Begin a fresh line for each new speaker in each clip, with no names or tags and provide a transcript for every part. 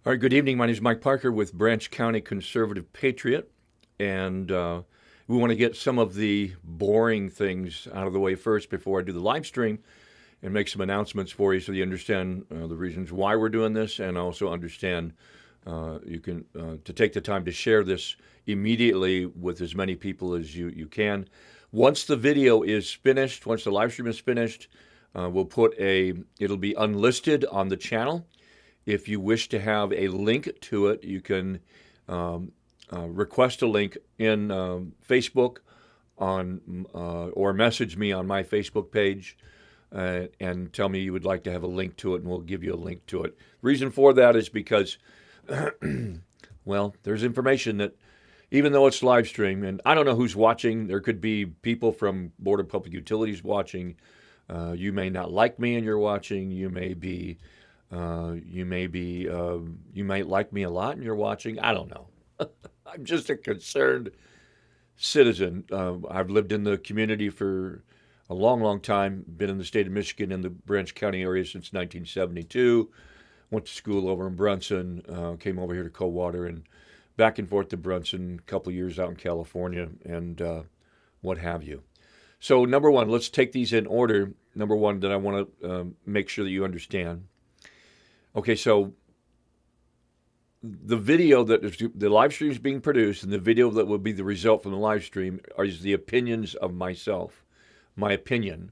All right, good evening. My name is Mike Parker with Branch County Conservative Patriot, and we want to get some of the boring things out of the way first before I do the live stream and make some announcements for you so you understand the reasons why we're doing this and also understand you can to take the time to share this immediately with as many people as you can. Once the video is finished, once the live stream is finished, it'll be unlisted on the channel. If you wish to have a link to it, you can request a link in Facebook or message me on my Facebook page and tell me you would like to have a link to it, and we'll give you a link to it. Reason for that is because, well, there's information that even though it's live stream, and I don't know who's watching, there could be people from Board of Public Utilities watching. You may not like me and you're watching. You might like me a lot and you're watching. I don't know. I'm just a concerned citizen. I've lived in the community for a long, long time. Been in the state of Michigan in the Branch County area since 1972. Went to school over in Brunson. Came over here to Coldwater and back and forth to Brunson. A couple of years out in California and what have you. So number one, let's take these in order. Number one that I want to make sure that you understand. Okay, so the video the live stream is being produced, and the video that will be the result from the live stream is the opinions of myself. My opinion.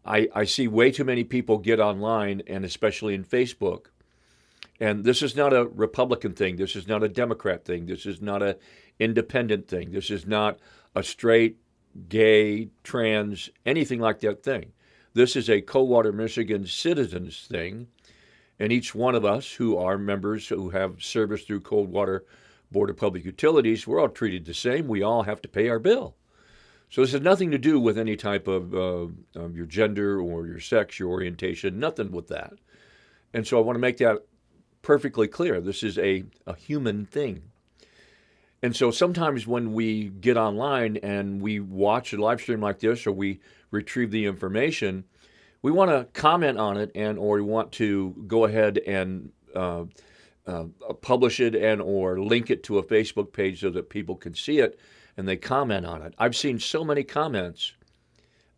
I see way too many people get online, and especially in Facebook. And this is not a Republican thing. This is not a Democrat thing. This is not an independent thing. This is not a straight, gay, trans, anything like that thing. This is a Coldwater, Michigan citizens thing. And each one of us who are members who have service through Coldwater Board of Public Utilities, we're all treated the same. We all have to pay our bill. So this has nothing to do with any type of your gender or your sex, your orientation, nothing with that. And so I want to make that perfectly clear. This is a human thing. And so sometimes when we get online and we watch a live stream like this or we retrieve the information, we want to comment on it or we want to go ahead and publish it or link it to a Facebook page so that people can see it and they comment on it. I've seen so many comments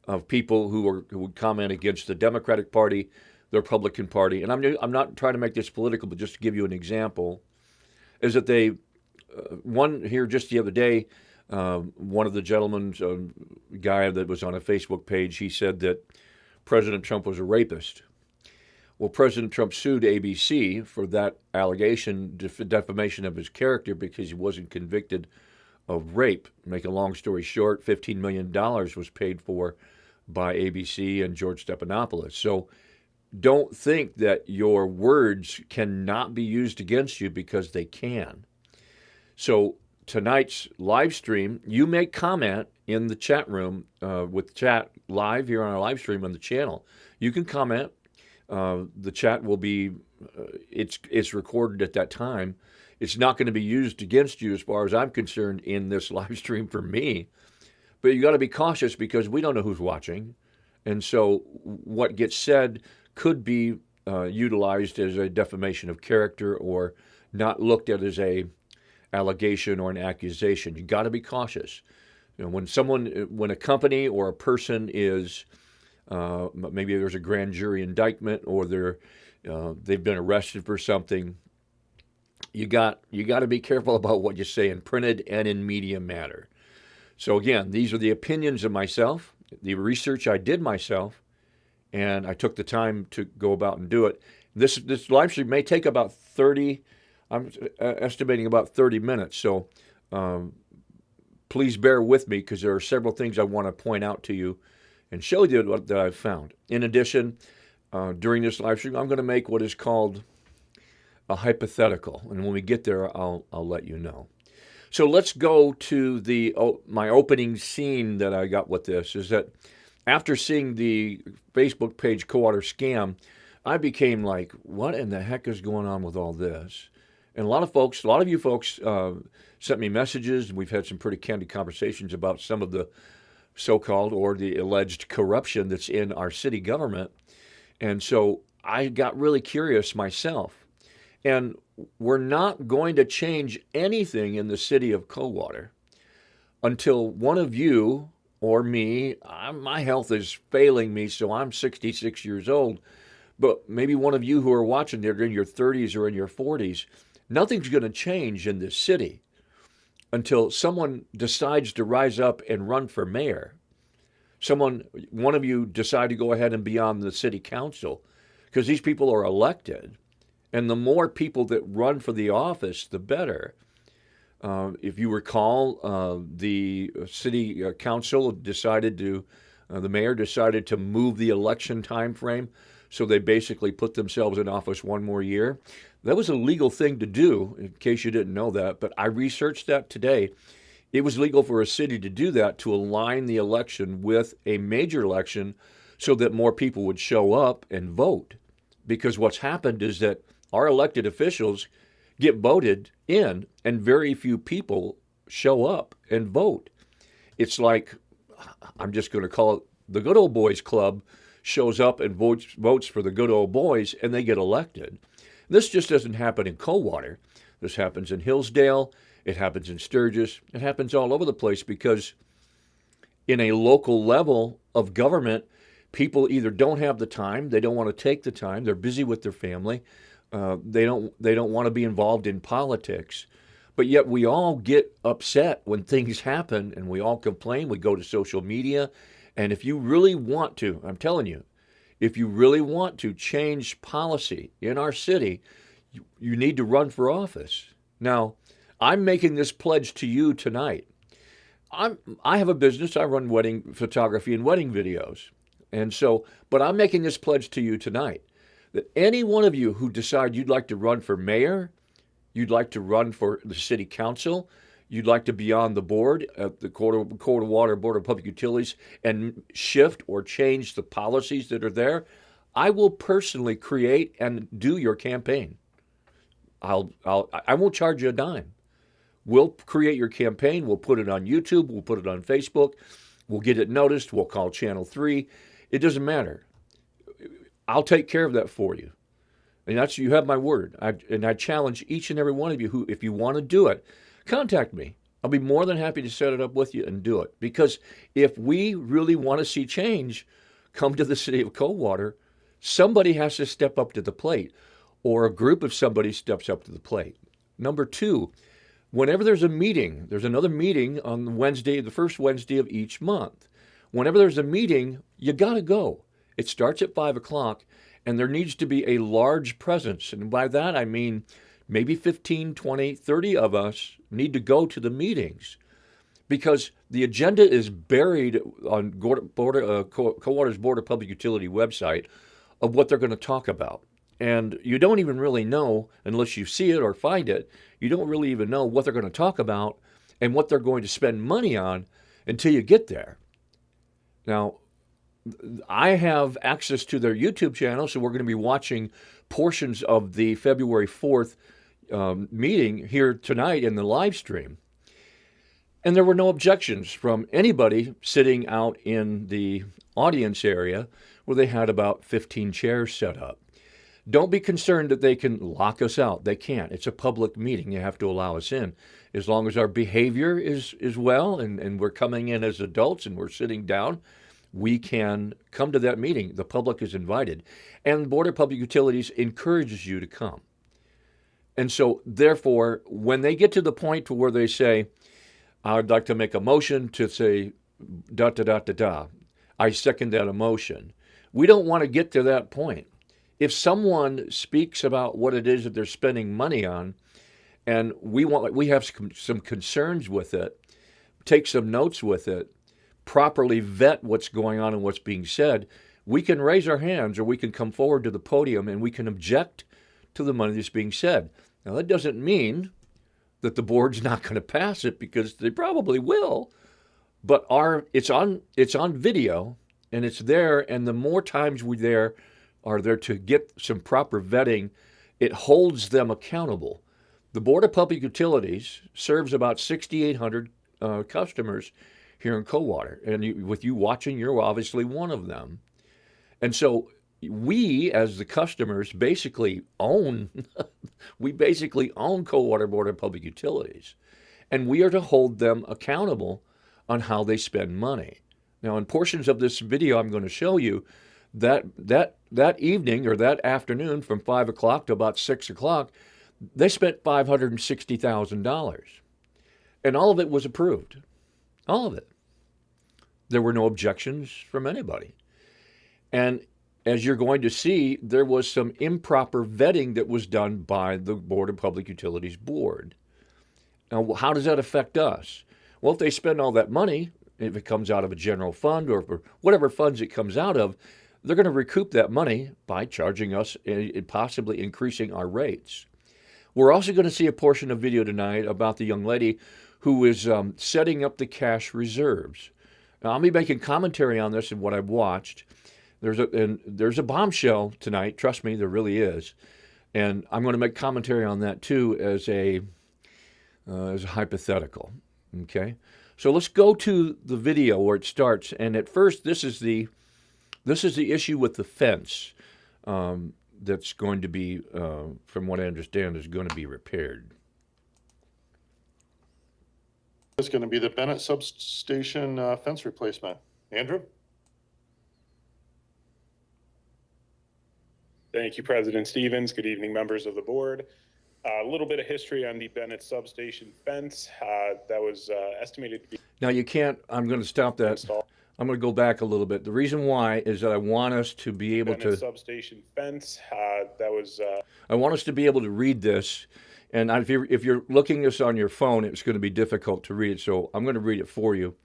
of people who would comment against the Democratic Party, the Republican Party, and I'm not trying to make this political, but just to give you an example, is that one here just the other day, one of the gentlemen's guy that was on a Facebook page, he said that President Trump was a rapist. Well, President Trump sued ABC for that allegation, defamation of his character, because he wasn't convicted of rape. Make a long story short, $15 million was paid for by ABC and George Stephanopoulos. So don't think that your words cannot be used against you, because they can. So tonight's live stream, you may comment in the chat room with chat live here on our live stream on the channel. You can comment. The chat will be, it's recorded at that time. It's not going to be used against you as far as I'm concerned in this live stream for me. But you got to be cautious because we don't know who's watching. And so what gets said could be utilized as a defamation of character or not looked at as a allegation or an accusation. You got to be cautious. When a company or a person is, maybe there's a grand jury indictment or they've been arrested for something, you got to be careful about what you say in printed and in media matter. So again, these are the opinions of myself, the research I did myself, and I took the time to go about and do it. This live stream may take about 30. I'm estimating about 30 minutes. So please bear with me because there are several things I want to point out to you and show you that I've found. In addition, during this live stream, I'm going to make what is called a hypothetical. And when we get there, I'll let you know. So let's go to my opening scene that I got with this is that after seeing the Facebook page Coldwater Scam, I became like, what in the heck is going on with all this? And a lot of you folks sent me messages, and we've had some pretty candid conversations about some of the so-called or the alleged corruption that's in our city government. And so I got really curious myself. And we're not going to change anything in the city of Coldwater until one of you or me, my health is failing me, so I'm 66 years old, but maybe one of you who are watching, they're in your 30s or in your 40s, nothing's going to change in this city until someone decides to rise up and run for mayor. One of you decide to go ahead and be on the city council, because these people are elected. And the more people that run for the office, the better. If you recall, the city council decided to, the mayor decided to move the election time frame, so they basically put themselves in office one more year. That was a legal thing to do, in case you didn't know that, but I researched that today. It was legal for a city to do that, to align the election with a major election so that more people would show up and vote. Because what's happened is that our elected officials get voted in, and very few people show up and vote. It's like, I'm just going to call it the good old boys club shows up and votes for the good old boys, and they get elected. This just doesn't happen in Coldwater. This happens in Hillsdale. It happens in Sturgis. It happens all over the place, because in a local level of government, people either don't have the time, they don't want to take the time, they're busy with their family, they don't want to be involved in politics. But yet we all get upset when things happen, and we all complain. We go to social media. And if you really want to, I'm telling you, if you really want to change policy in our city, you need to run for office. Now, I'm making this pledge to you tonight. I have a business. I run wedding photography and wedding videos. And so, but I'm making this pledge to you tonight, that any one of you who decide you'd like to run for mayor, you'd like to run for the city council, you'd like to be on the board at the Coldwater Board of Public Utilities and shift or change the policies that are there, I will personally create and do your campaign. I won't charge you a dime. We'll create your campaign. We'll put it on YouTube. We'll put it on Facebook. We'll get it noticed. We'll call Channel 3. It doesn't matter. I'll take care of that for you. And that's, you have my word. I challenge each and every one of you who, if you want to do it, contact me. I'll be more than happy to set it up with you and do it. Because if we really want to see change come to the city of Coldwater, somebody has to step up to the plate, or a group of somebody steps up to the plate. Number two, whenever there's a meeting, there's another meeting on Wednesday, the first Wednesday of each month. Whenever there's a meeting, you got to go. It starts at 5 o'clock, and there needs to be a large presence. And by that, I mean maybe 15, 20, 30 of us need to go to the meetings, because the agenda is buried on Coldwater's Board of Public Utility website of what they're going to talk about. And you don't even really know, unless you see it or find it, you don't really even know what they're going to talk about and what they're going to spend money on until you get there. Now, I have access to their YouTube channel, so we're going to be watching portions of the February 4th meeting here tonight in the live stream. And there were no objections from anybody sitting out in the audience area where they had about 15 chairs set up. Don't be concerned that they can lock us out. They can't. It's a public meeting. You have to allow us in. As long as our behavior is well, and we're coming in as adults and we're sitting down, we can come to that meeting. The public is invited. And the Board of Public Utilities encourages you to come. And so, therefore, when they get to the point to where they say, I'd like to make a motion to say, I second that emotion. We don't want to get to that point. If someone speaks about what it is that they're spending money on, and we have some concerns with it, take some notes with it, properly vet what's going on and what's being said, we can raise our hands, or we can come forward to the podium and we can object to the money that's being said. Now, that doesn't mean that the board's not going to pass it, because they probably will, but it's on video, and it's there, and the more times we're there to get some proper vetting, it holds them accountable. The Board of Public Utilities serves about 6,800 customers here in Coldwater, and with you watching, you're obviously one of them. And so we as the customers basically own we basically own Coldwater Board of Public Utilities, and we are to hold them accountable on how they spend money. Now, in portions of this video I'm going to show you that evening or that afternoon from 5 o'clock to about 6 o'clock, they spent $560,000. And all of it was approved. All of it. There were no objections from anybody. And as you're going to see, there was some improper vetting that was done by the Board of Public Utilities Board. Now, how does that affect us? Well, if they spend all that money, if it comes out of a general fund or for whatever funds it comes out of, they're going to recoup that money by charging us and possibly increasing our rates. We're also going to see a portion of video tonight about the young lady who is setting up the cash reserves. Now, I'll be making commentary on this and what I've watched. There's a bombshell tonight. Trust me, there really is. And I'm going to make commentary on that too as a hypothetical. Okay? So let's go to the video where it starts. And at first, this is the issue with the fence that's going to be, from what I understand, is going to be repaired.
It's going to be the Bennett Substation fence replacement. Andrew?
Thank you, President Stevens. Good evening, members of the board. A little bit of history on the Bennett Substation fence that was estimated to be...
Now you can't, I'm going to stop that.
Installed.
I'm going to go back a little bit. The reason why is that I want us to be able
Bennett
to...
Substation fence that was...
I want us to be able to read this. And if you're looking this on your phone, it's going to be difficult to read it. So I'm going to read it for you.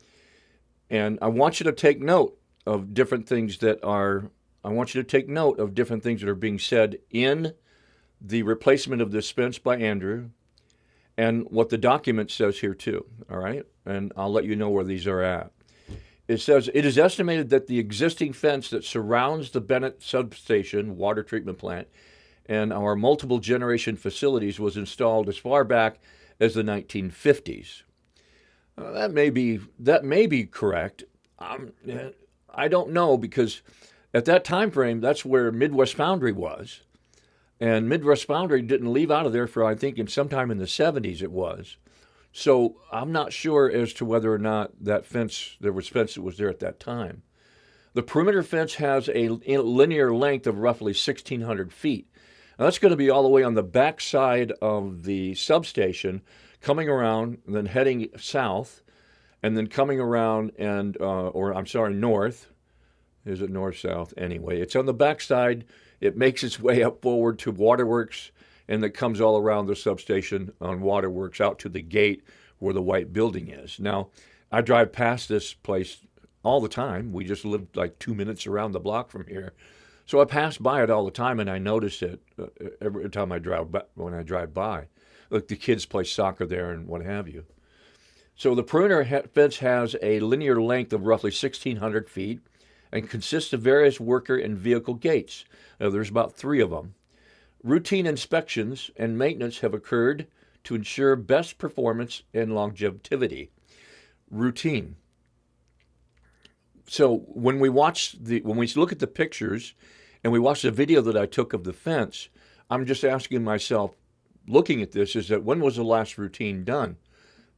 And I want you to take note of different things that are... I want you to take note of different things that are being said in the replacement of this fence by Andrew and what the document says here too, all right? And I'll let you know where these are at. It says, it is estimated that the existing fence that surrounds the Bennett Substation water treatment plant and our multiple generation facilities was installed as far back as the 1950s. That may be correct. I don't know, because at that time frame, that's where Midwest Foundry was. And Midwest Foundry didn't leave out of there for, I think, sometime in the 70s it was. So I'm not sure as to whether or not that fence, there was fence that was there at that time. The perimeter fence has a linear length of roughly 1,600 feet. Now that's going to be all the way on the back side of the substation, coming around, and then heading south, and then coming around and, north. Is it north-south? Anyway, it's on the backside. It makes its way up forward to Waterworks, and it comes all around the substation on Waterworks out to the gate where the white building is. Now, I drive past this place all the time. We just live like 2 minutes around the block from here. So I pass by it all the time, and I notice it every time when I drive by. Like the kids play soccer there and what have you. So the perimeter fence has a linear length of roughly 1,600 feet. And consists of various worker and vehicle gates. Now, there's about 3 of them. Routine inspections and maintenance have occurred to ensure best performance and longevity. Routine. So when we look at the pictures and we watch the video that I took of the fence, I'm just asking myself, looking at this, is that when was the last routine done?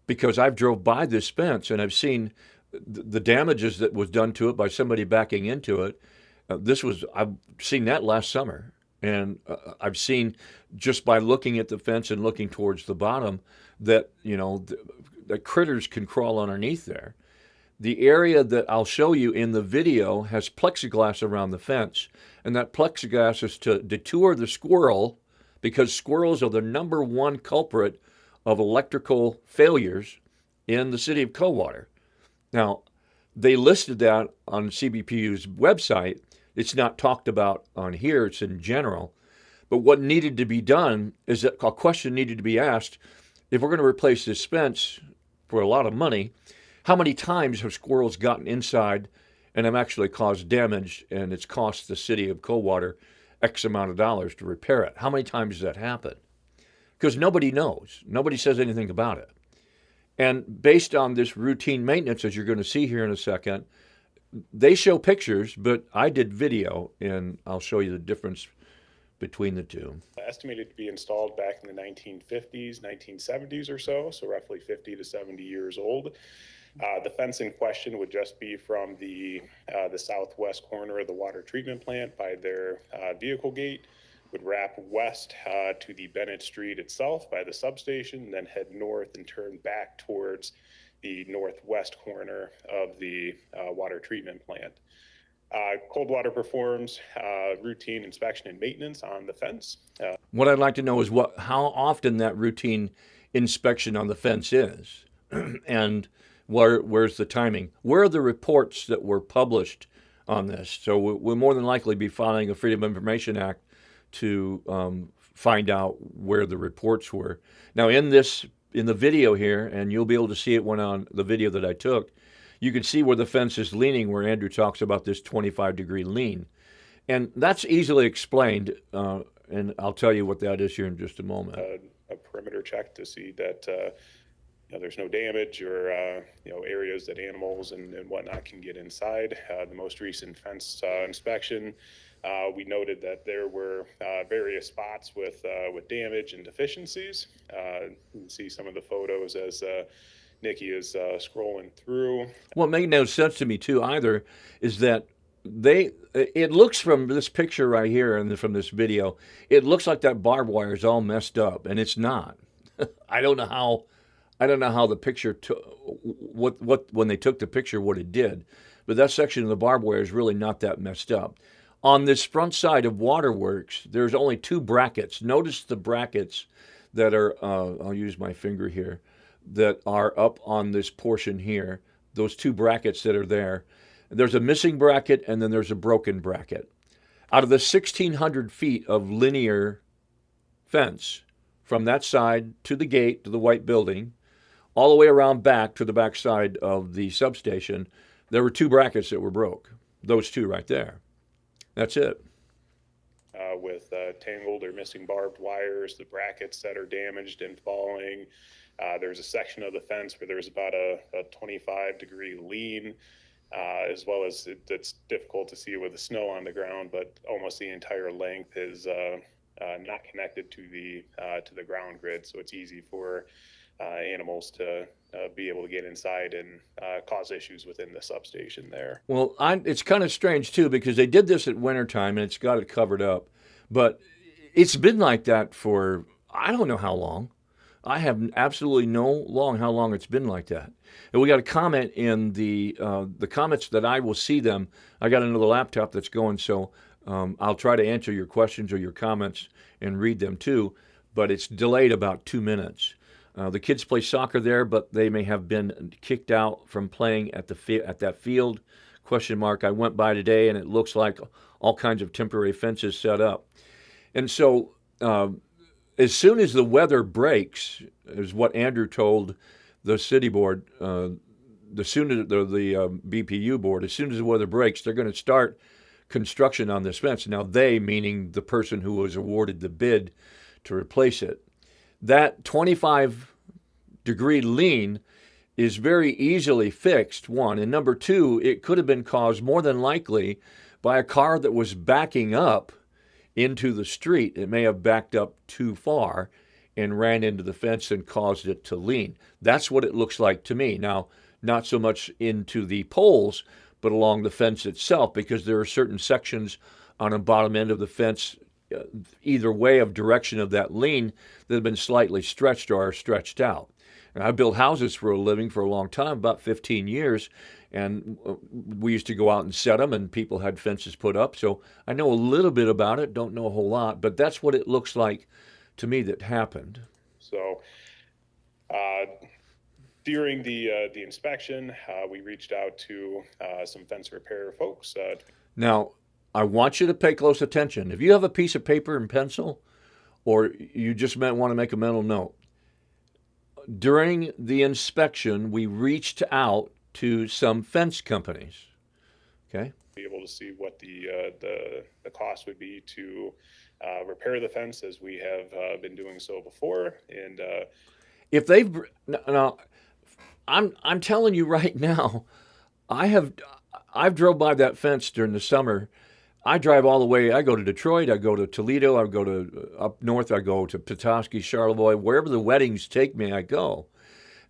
Because I've drove by this fence and I've seen the damages that was done to it by somebody backing into it. I've seen that last summer. And I've seen, just by looking at the fence and looking towards the bottom, that, the critters can crawl underneath there. The area that I'll show you in the video has plexiglass around the fence. And that plexiglass is to deter the squirrel, because squirrels are the #1 culprit of electrical failures in the city of Coldwater. Now, they listed that on CBPU's website. It's not talked about on here, it's in general. But what needed to be done is that a question needed to be asked: if we're going to replace this fence for a lot of money, how many times have squirrels gotten inside and have actually caused damage, and it's cost the city of Coldwater X amount of dollars to repair it? How many times does that happen? Because nobody knows. Nobody says anything about it. And based on this routine maintenance, as you're going to see here in a second, they show pictures, but I did video, and I'll show you the difference between the two.
Estimated to be installed back in the 1950s, 1970s or so, so roughly 50 to 70 years old. The fence in question would just be from the southwest corner of the water treatment plant by their vehicle gate, would wrap west to the Bennett Street itself by the substation, then head north and turn back towards the northwest corner of the water treatment plant. Coldwater performs routine inspection and maintenance on the fence.
What I'd like to know is how often that routine inspection on the fence is, and where's the timing? Where are the reports that were published on this? So we'll more than likely be filing a Freedom of Information Act to find out where the reports were. Now, in the video here, and you'll be able to see it when on the video that I took, you can see where the fence is leaning, where Andrew talks about this 25-degree lean. And that's easily explained, and I'll tell you what that is here in just a moment.
A perimeter check to see that there's no damage or areas that animals and whatnot can get inside. The most recent fence inspection, we noted that there were various spots with damage and deficiencies. You can see some of the photos as Nikki is scrolling through.
What made no sense to me too either is that it looks from this picture right here and from this video, it looks like that barbed wire is all messed up, and it's not. I don't know how the picture when they took the picture what it did, but that section of the barbed wire is really not that messed up. On this front side of Waterworks, there's only 2 brackets. Notice the brackets that are I'll use my finger here, that are up on this portion here, those 2 brackets that are there. There's a missing bracket and then there's a broken bracket. Out of the 1,600 feet of linear fence from that side to the gate to the white building, all the way around back to the back side of the substation, there were 2 brackets that were broke. Those 2 right there. That's it.
With tangled or missing barbed wires, the brackets that are damaged and falling. There's a section of the fence where there's about a 25-degree lean, as well as it's difficult to see with the snow on the ground, but almost the entire length is not connected to the ground grid, so it's easy for animals to be able to get inside and cause issues within the substation there.
Well, it's kind of strange too, because they did this at wintertime and it's got it covered up, but it's been like that for I don't know how long. I have absolutely no how long it's been like that. And we got a comment in the comments that I will see them. I got another laptop that's going, so I'll try to answer your questions or your comments and read them too, but it's delayed about 2 minutes. The kids play soccer there, but they may have been kicked out from playing at that field. ? I went by today, and it looks like all kinds of temporary fences set up. And so as soon as the weather breaks, is what Andrew told the city board, the BPU board, as soon as the weather breaks, they're going to start construction on this fence. Now, they, meaning the person who was awarded the bid to replace it. That 25-degree lean is very easily fixed, 1. And number 2, it could have been caused more than likely by a car that was backing up into the street. It may have backed up too far and ran into the fence and caused it to lean. That's what it looks like to me. Now, not so much into the poles, but along the fence itself, because there are certain sections on the bottom end of the fence, either way of direction of that lean, that have been slightly stretched or are stretched out. And I built houses for a living for a long time, about 15 years, and we used to go out and set them, and people had fences put up. So I know a little bit about it, don't know a whole lot, but that's what it looks like to me that happened.
So during the inspection, we reached out to some fence repair folks.
Now, I want you to pay close attention. If you have a piece of paper and pencil, or you just want to make a mental note, during the inspection, we reached out to some fence companies. Okay.
Be able to see what the cost would be to repair the fence, as we have been doing so before. And
if they've now, I'm telling you right now, I've drove by that fence during the summer. I drive all the way. I go to Detroit. I go to Toledo. I go to up north. I go to Petoskey, Charlevoix. Wherever the weddings take me, I go.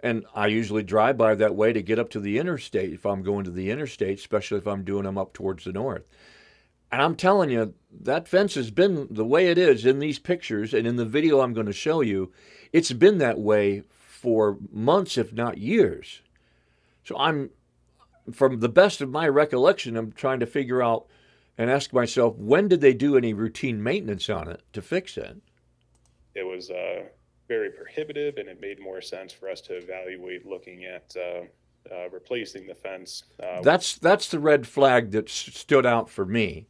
And I usually drive by that way to get up to the interstate if I'm going to the interstate, especially if I'm doing them up towards the north. And I'm telling you, that fence has been the way it is in these pictures and in the video I'm going to show you. It's been that way for months, if not years. So from the best of my recollection, I'm trying to figure out and ask myself, when did they do any routine maintenance on it to fix it?
It was very prohibitive, and it made more sense for us to evaluate looking at replacing the fence.
That's the red flag that stood out for me,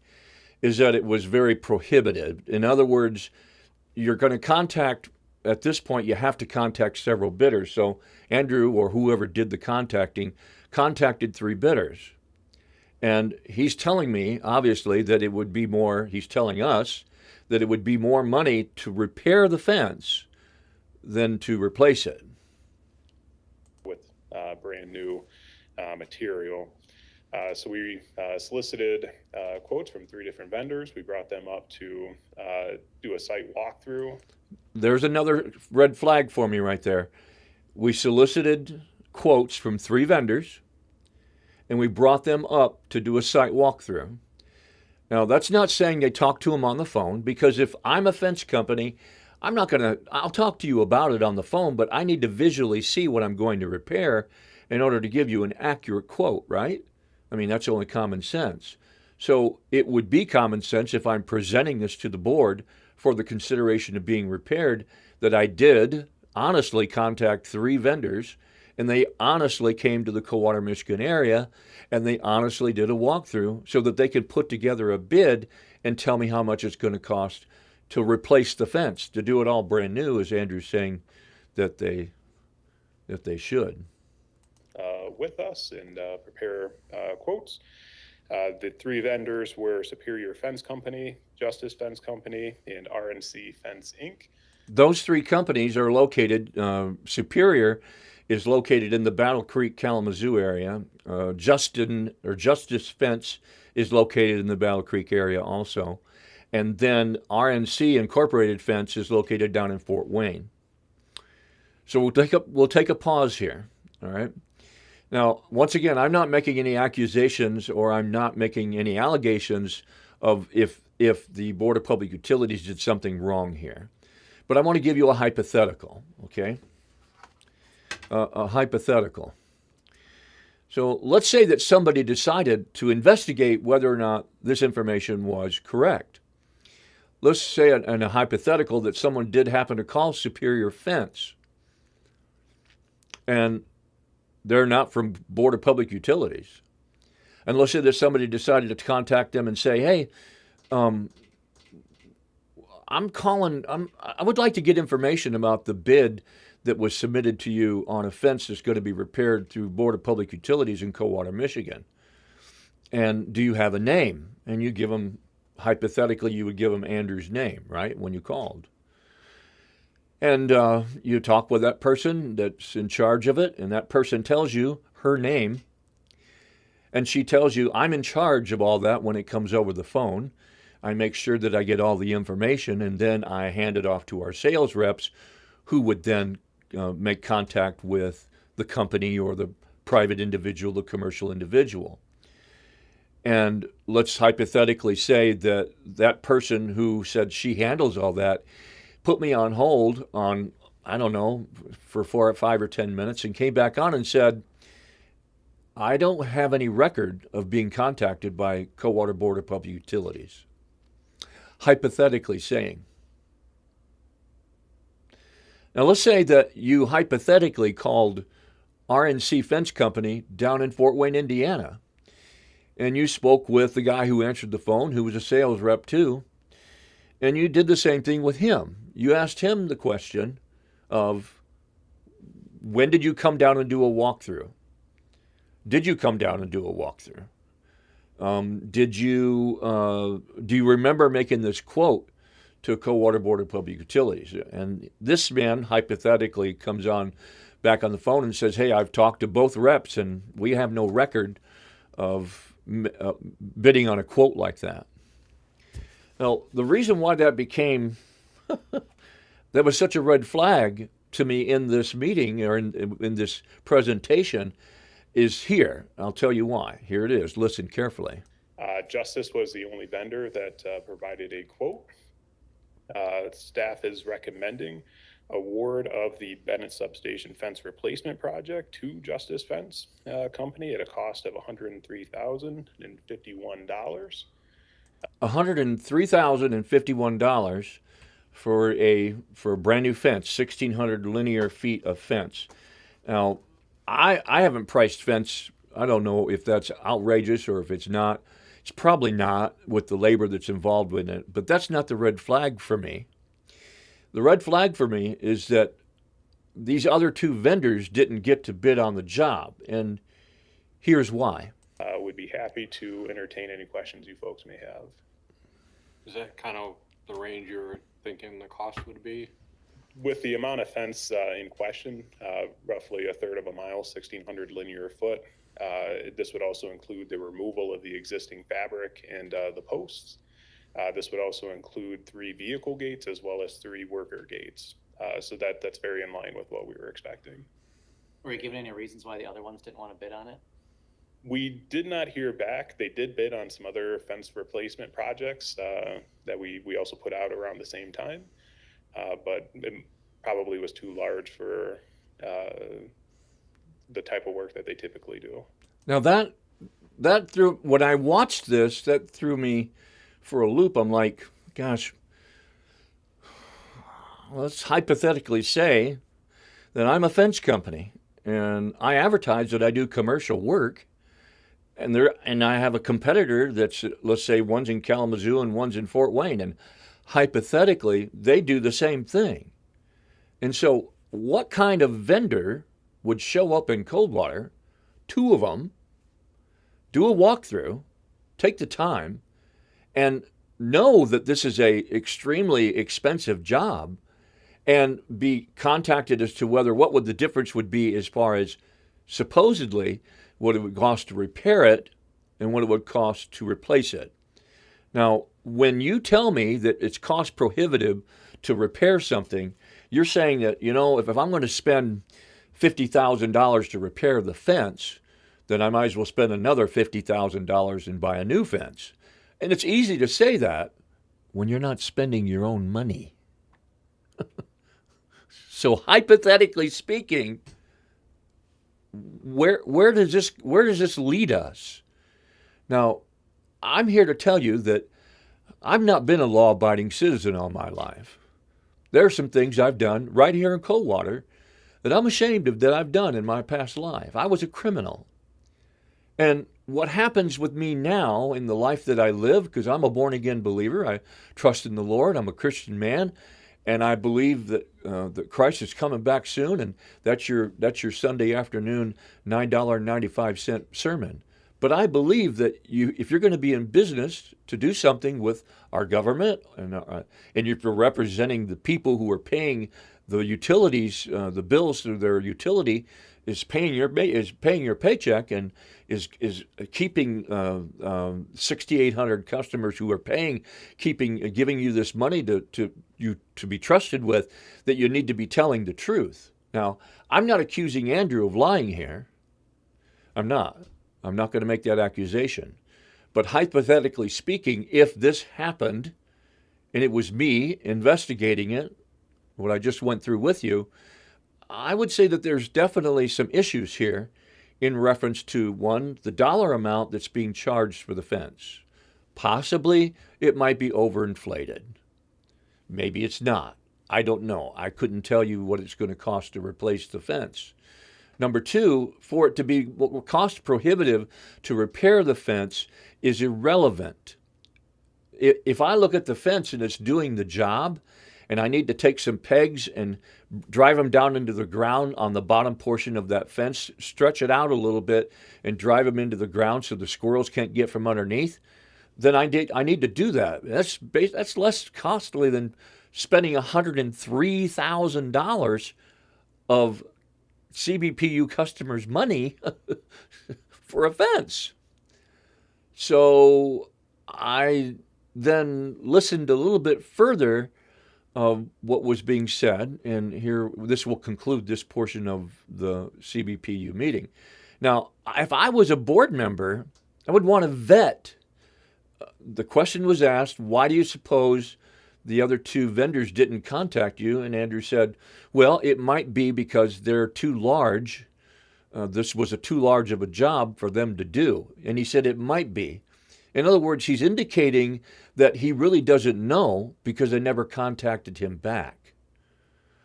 is that it was very prohibitive. In other words, you're going to contact, at this point, you have to contact several bidders. So Andrew, or whoever did the contacting, contacted 3 bidders. And he's telling me, obviously, that it would be more, he's telling us, that it would be more money to repair the fence than to replace it.
With brand new material. So we solicited quotes from 3 different vendors. We brought them up to do a site walkthrough.
There's another red flag for me right there. We solicited quotes from 3 vendors, and we brought them up to do a site walkthrough. Now, that's not saying they talked to them on the phone, because if I'm a fence company, I'll talk to you about it on the phone, but I need to visually see what I'm going to repair in order to give you an accurate quote, right? I mean, that's only common sense. So it would be common sense, if I'm presenting this to the board for the consideration of being repaired, that I did honestly contact 3 vendors, and they honestly came to the Coldwater, Michigan area, and they honestly did a walkthrough so that they could put together a bid and tell me how much it's going to cost to replace the fence, to do it all brand new, as Andrew's saying that they should.
With us and prepare quotes. The 3 vendors were Superior Fence Company, Justice Fence Company, and RNC Fence Inc.
Those 3 companies are located, Superior is located in the Battle Creek, Kalamazoo area. Justice Fence is located in the Battle Creek area also. And then RNC Incorporated Fence is located down in Fort Wayne. So we'll take a pause here, all right? Now, once again, I'm not making any accusations, or I'm not making any allegations of if the Board of Public Utilities did something wrong here. But I want to give you a hypothetical, okay? A hypothetical. So let's say that somebody decided to investigate whether or not this information was correct. Let's say in a hypothetical that someone did happen to call Superior Fence, and they're not from Board of Public Utilities. And let's say that somebody decided to contact them and say, hey, I would like to get information about the bid that was submitted to you on a fence that's going to be repaired through Board of Public Utilities in Coldwater, Michigan. And do you have a name? And you give them, hypothetically, you would give them Andrew's name, right, when you called. And you talk with that person that's in charge of it, and that person tells you her name, and she tells you, I'm in charge of all that when it comes over the phone. I make sure that I get all the information, and then I hand it off to our sales reps, who would then make contact with the company or the private individual, the commercial individual. And let's hypothetically say that that person who said she handles all that put me on hold on, I don't know, for 4 or 5 or 10 minutes, and came back on and said, I don't have any record of being contacted by Coldwater Board of Public Utilities. Hypothetically saying. Now let's say that you hypothetically called RNC Fence Company down in Fort Wayne, Indiana, and you spoke with the guy who answered the phone, who was a sales rep too, and you did the same thing with him. You asked him the question of, when did you come down and do a walkthrough? Did you come down and do a walkthrough? Do you remember making this quote to Coldwater Board of Public Utilities? And this man hypothetically comes on back on the phone and says, hey, I've talked to both reps and we have no record bidding on a quote like that. Now, the reason why that became that was such a red flag to me in this meeting or in this presentation is here. I'll tell you why. Here it is. Listen carefully.
Justice was the only vendor that provided a quote. Staff is recommending award of the Bennett Substation fence replacement project to Justice Fence Company at a cost of $103,051.
$103,051 for a brand new fence, 1,600 linear feet of fence. Now, I haven't priced fence. I don't know if that's outrageous or if it's not. It's probably not with the labor that's involved with it, but that's not the red flag for me. The red flag for me is that these other two vendors didn't get to bid on the job, and here's why.
Would be happy to entertain any questions you folks may have.
Is that kind of the range you're thinking the cost would be?
With the amount of fence in question, roughly a third of a mile, 1,600 linear foot. This would also include the removal of the existing fabric and the posts. This would also include 3 vehicle gates as well as 3 worker gates. So that's very in line with what we were expecting.
Were you given any reasons why the other ones didn't want to bid on it?
We did not hear back. They did bid on some other fence replacement projects that we also put out around the same time, but it probably was too large for the type of work that they typically do.
Now that threw, when I watched this, that threw me for a loop. I'm like, gosh, let's hypothetically say that I'm a fence company and I advertise that I do commercial work, and I have a competitor that's, let's say, one's in Kalamazoo and one's in Fort Wayne, and hypothetically they do the same thing. And so what kind of vendor would show up in Coldwater, 2 of them, do a walkthrough, take the time, and know that this is a extremely expensive job, and be contacted as to what would the difference would be as far as supposedly what it would cost to repair it and what it would cost to replace it. Now, when you tell me that it's cost prohibitive to repair something, you're saying that, if I'm going to spend $50,000 to repair the fence, then I might as well spend another $50,000 and buy a new fence. And it's easy to say that when you're not spending your own money. So hypothetically speaking, where does this lead us? Now, I'm here to tell you that I've not been a law-abiding citizen all my life. There are some things I've done right here in Coldwater that I'm ashamed of that I've done in my past life. I was a criminal. And what happens with me now in the life that I live, because I'm a born-again believer, I trust in the Lord, I'm a Christian man, and I believe that that Christ is coming back soon, and that's your Sunday afternoon $9.95 sermon. But I believe that if you're going to be in business to do something with our government, and you're representing the people who are paying the utilities, the bills through their utility, is paying your paycheck and is keeping 6,800 customers who are giving you this money to be trusted with, that you need to be telling the truth. Now, I'm not accusing Andrew of lying here. I'm not going to make that accusation. But hypothetically speaking, if this happened and it was me investigating it, what I just went through with you, I would say that there's definitely some issues here in reference to, one, the dollar amount that's being charged for the fence. Possibly it might be overinflated. Maybe it's not. I don't know. I couldn't tell you what it's going to cost to replace the fence. Number 2, for it to be cost prohibitive to repair the fence is irrelevant. If I look at the fence and it's doing the job, and I need to take some pegs and drive them down into the ground on the bottom portion of that fence, stretch it out a little bit, and drive them into the ground so the squirrels can't get from underneath, then I need to do that. That's less costly than spending $103,000 of CBPU customers' money for a fence. So I then listened a little bit further of what was being said, and here this will conclude this portion of the CBPU meeting. Now, if I was a board member, I would want to vet. The question was asked, why do you suppose the other two vendors didn't contact you? And Andrew said, well, it might be because they're too large. This was too large of a job for them to do. And he said it might be. In other words, he's indicating that he really doesn't know because they never contacted him back.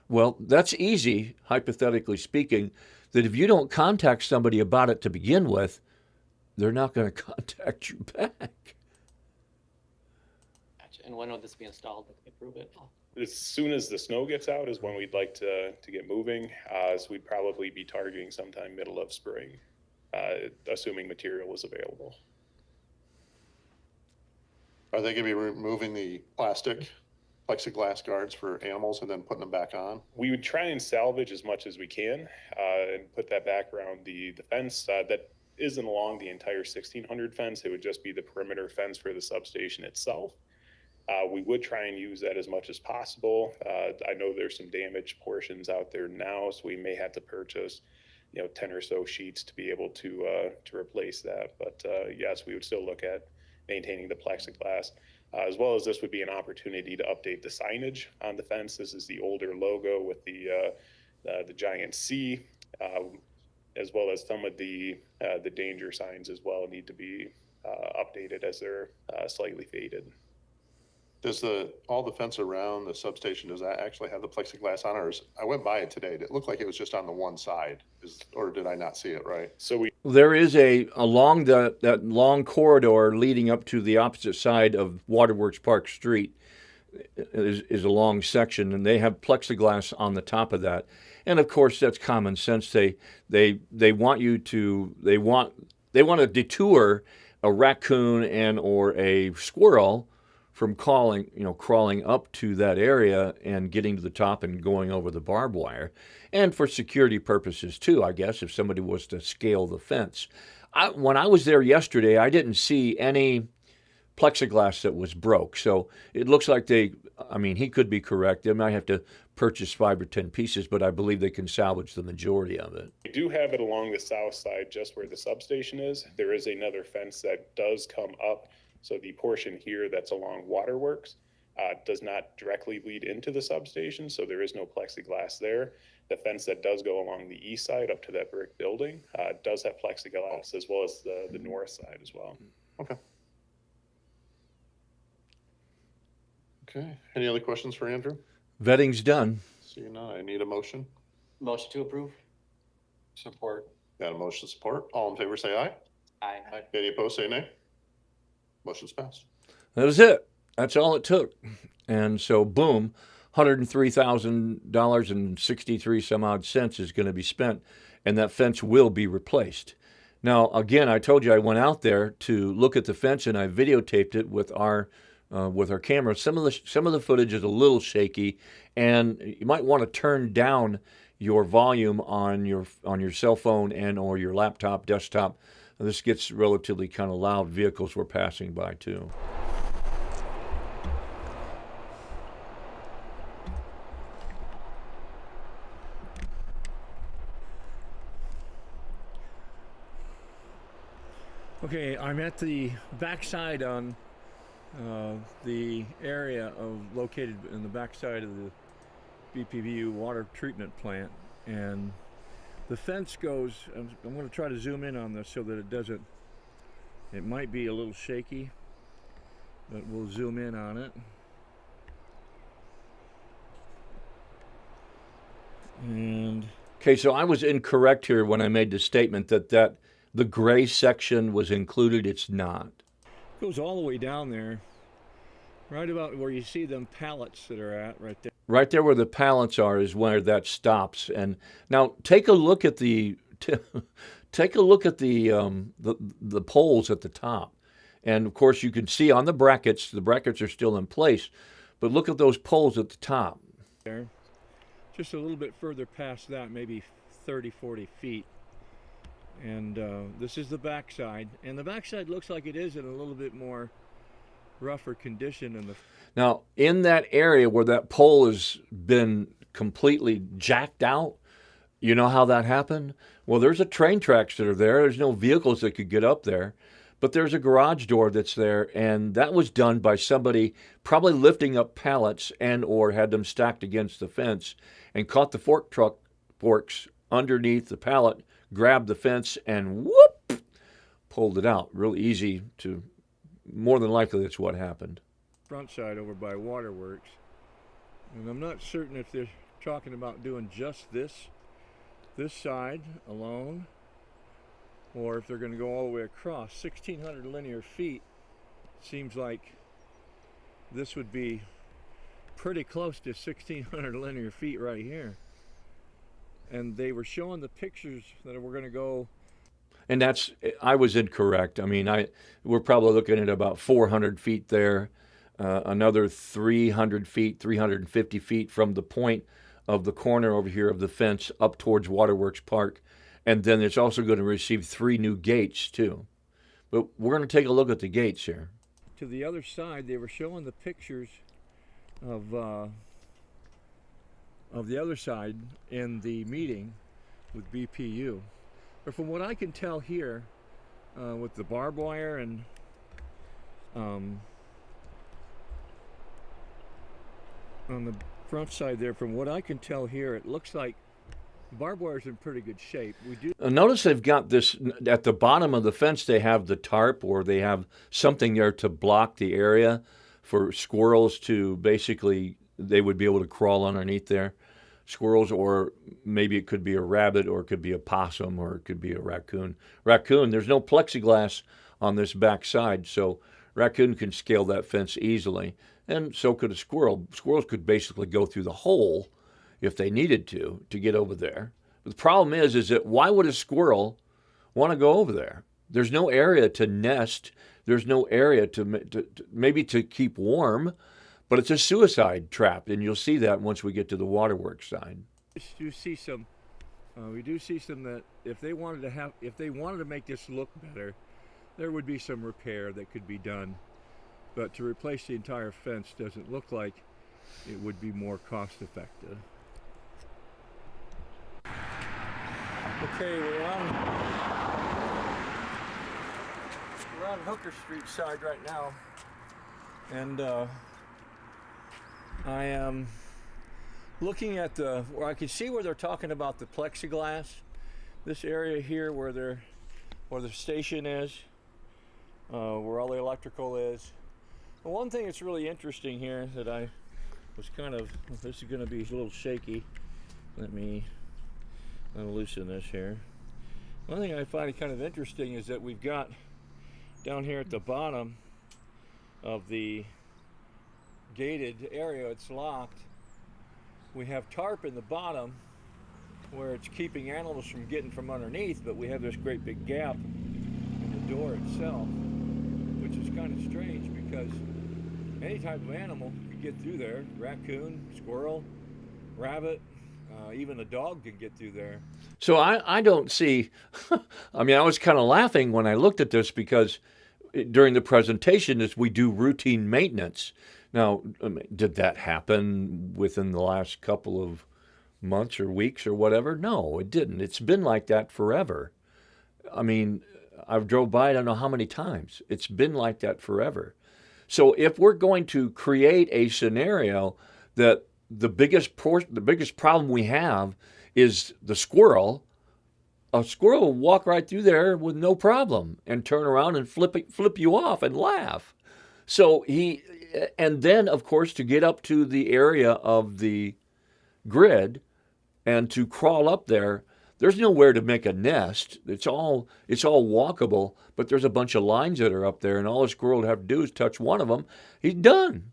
Well, that's easy, hypothetically speaking, that if you don't contact somebody about it to begin with, they're not going to contact you back.
Gotcha. And when would this be installed? If we approve it?
As soon as the snow gets out is when we'd like to get moving. So we'd probably be targeting sometime middle of spring, assuming material is available.
Are they gonna be removing the plastic plexiglass guards for animals and then putting them back on?
We would try and salvage as much as we can and put that back around the fence that isn't along the entire 1600 fence. It would just be the perimeter fence for the substation itself. We would try and use that as much as possible. I know there's some damaged portions out there now, so we may have to purchase, 10 or so sheets to be able to replace that. But yes, we would still look at maintaining the plexiglass, as well as this would be an opportunity to update the signage on the fence. This is the older logo with the giant C, as well as some of the danger signs as well need to be updated as they're slightly faded.
Does all the fence around the substation, does that actually have the plexiglass on, or I went by it today, it looked like it was just on the one side, or did I not see it right?
So we
There is along that long corridor leading up to the opposite side of Waterworks Park Street is a long section, and they have plexiglass on the top of that. And of course, that's common sense. They want to detour a raccoon and or a squirrel from crawling up to that area and getting to the top and going over the barbed wire. And for security purposes too, I guess, if somebody was to scale the fence. When I was there yesterday, I didn't see any plexiglass that was broke. So it looks like he could be correct. They might have to purchase 5 or 10 pieces, but I believe they can salvage the majority of it.
We do have it along the south side, just where the substation is. There is another fence that does come up. So the portion here that's along Waterworks does not directly lead into the substation, so there is no plexiglass there. The fence that does go along the east side up to that brick building does have plexiglass, as well as the north side as well.
Okay. Okay, any other questions for Andrew?
Vetting's done.
Seeing none, I need a motion.
Motion to approve?
Support.
Got a motion to support. All in favor, say aye.
Aye.
Any opposed, say nay. Motion's passed.
That was it. That's all it took. And so, boom, $103,000 and 63 some odd cents is going to be spent, and that fence will be replaced. Now, again, I told you I went out there to look at the fence, and I videotaped it with our camera. Some of the footage is a little shaky, and you might want to turn down your volume on your cell phone and or your laptop, desktop. This gets relatively kind of loud. Vehicles were passing by too. Okay, I'm at the backside on the area located in the backside of the BPPU water treatment plant, and the fence goes, I'm going to try to zoom in on this so that it might be a little shaky, but we'll zoom in on it. And okay, so I was incorrect here when I made the statement that the gray section was included. It's not. It goes all the way down there, right about where you see them pallets that are at right there. Right there where the pallets are is where that stops. And now take a look at the the poles at the top. And of course you can see on the brackets are still in place, but look at those poles at the top. There. Just a little bit further past that, maybe 30, 40 feet. And this is the backside, and the backside looks like it is in a little bit more rougher condition than the. Now, in that area where that pole has been completely jacked out, you know how that happened? Well, there's a train tracks that are there. There's no vehicles that could get up there, but there's a garage door that's there, and that was done by somebody probably lifting up pallets and or had them stacked against the fence and caught the fork truck forks underneath the pallet, grabbed the fence, and whoop, pulled it out. Real easy to, more than likely that's what happened. Front side over by Waterworks, and I'm not certain if they're talking about doing just this side alone, or if they're going to go all the way across. 1,600 linear feet seems like this would be pretty close to 1,600 linear feet right here. And they were showing the pictures that we're going to go. And that's, I was incorrect. I mean, we're probably looking at about 400 feet there, another 300 feet, 350 feet from the point of the corner over here of the fence up towards Waterworks Park. And then it's also going to receive 3 new gates too. But we're going to take a look at the gates here. To the other side, they were showing the pictures of the other side in the meeting with BPU. But from what I can tell here, with the barbed wire and on the front side there, from what I can tell here, it looks like the barbed wire is in pretty good shape. We do notice they've got this at the bottom of the fence. They have the tarp, or they have something there to block the area for squirrels to basically, they would be able to crawl underneath there. Squirrels, or maybe it could be a rabbit, or it could be a possum, or it could be a raccoon. Raccoon, there's no plexiglass on this back side, so raccoon can scale that fence easily, and so could a squirrel. Squirrels could basically go through the hole if they needed to get over there. But the problem is that why would a squirrel want to go over there? There's no area to nest. There's no area to maybe to keep warm, but it's a suicide trap, and you'll see that once we get to the Waterworks side. We do see some that if they wanted to make this look better, there would be some repair that could be done. But to replace the entire fence doesn't look like it would be more cost effective. Okay, we're on Hooker Street side right now, and I am looking at where I can see where they're talking about the plexiglass. This area here where the station is, where all the electrical is. The one thing that's really interesting here that I was this is going to be a little shaky. Let me loosen this here. One thing I find kind of interesting is that we've got down here at the bottom of the gated area, it's locked. We have tarp in the bottom where it's keeping animals from getting from underneath, but we have this great big gap in the door itself, which is kind of strange because any type of animal could get through there. Raccoon, squirrel, rabbit, even a dog could get through there. So I don't see, I mean, I was kind of laughing when I looked at this because during the presentation is we do routine maintenance. Now, did that happen within the last couple of months or weeks or whatever? No, it didn't. It's been like that forever. I mean, I've drove by I don't know how many times. It's been like that forever. So if we're going to create a scenario that the biggest problem we have is the squirrel, a squirrel will walk right through there with no problem and turn around and flip you off and laugh. So and then of course to get up to the area of the grid and to crawl up there, there's nowhere to make a nest. It's all walkable, but there's a bunch of lines that are up there, and all a squirrel would have to do is touch one of them. He's done.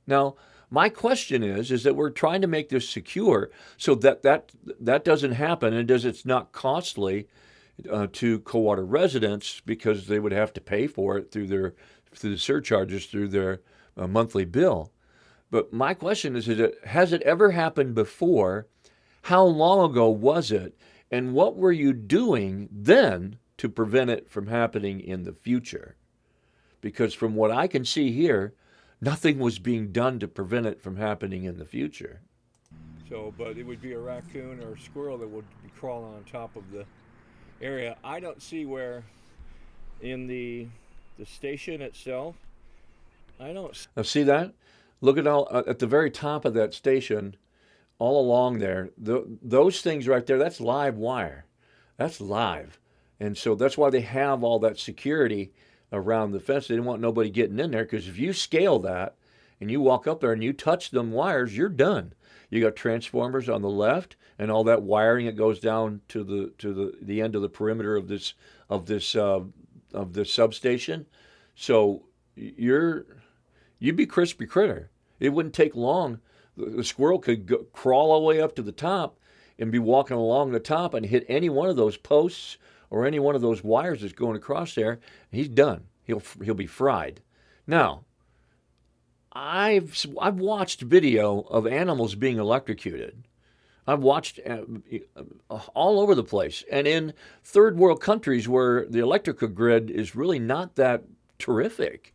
Now, my question is that we're trying to make this secure so that doesn't happen, and it's not costly to Coldwater residents because they would have to pay for it through the surcharges through their monthly bill. But my question is has it ever happened before? How long ago was it? And what were you doing then to prevent it from happening in the future? Because from what I can see here, nothing was being done to prevent it from happening in the future. So, but it would be a raccoon or a squirrel that would be crawling on top of the area. I don't see where in the station itself, I don't. Now see that? Look at all at the very top of that station, all along there. Those things right there, that's live wire. That's live. And so that's why they have all that security around the fence. They didn't want nobody getting in there, because if you scale that and you walk up there and you touch them wires, you're done. You got transformers on the left and all that wiring that goes down to the end of the perimeter of this substation. So you'd be crispy critter. It wouldn't take long. The squirrel could crawl all the way up to the top and be walking along the top and hit any one of those posts or any one of those wires that's going across there, and he's done. He'll be fried. Now, I've watched video of animals being electrocuted. I've watched all over the place, and in third world countries where the electrical grid is really not that terrific.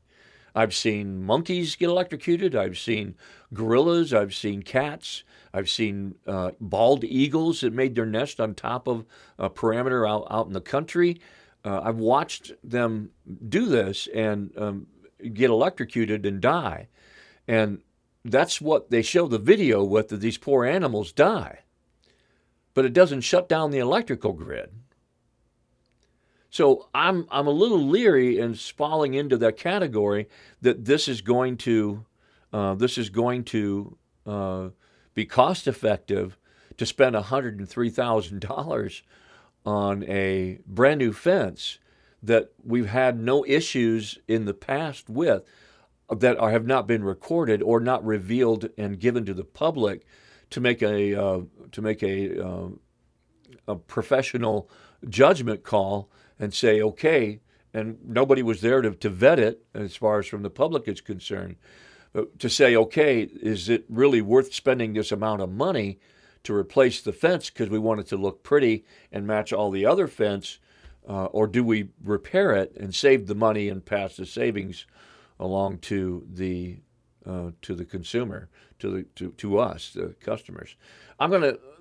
I've seen monkeys get electrocuted. I've seen gorillas. I've seen cats. I've seen bald eagles that made their nest on top of a perimeter out in the country. I've watched them do this and get electrocuted and die. And that's what they show the video with, that these poor animals die. But it doesn't shut down the electrical grid. So I'm a little leery in falling into that category that this is going to be cost effective to spend $103,000 on a brand new fence that we've had no issues in the past with, that have not been recorded or not revealed and given to the public to make a professional judgment call and say, okay, and nobody was there to vet it as far as from the public is concerned. But to say, okay, is it really worth spending this amount of money to replace the fence because we want it to look pretty and match all the other fence, or do we repair it and save the money and pass the savings along to the consumer, to us, the customers?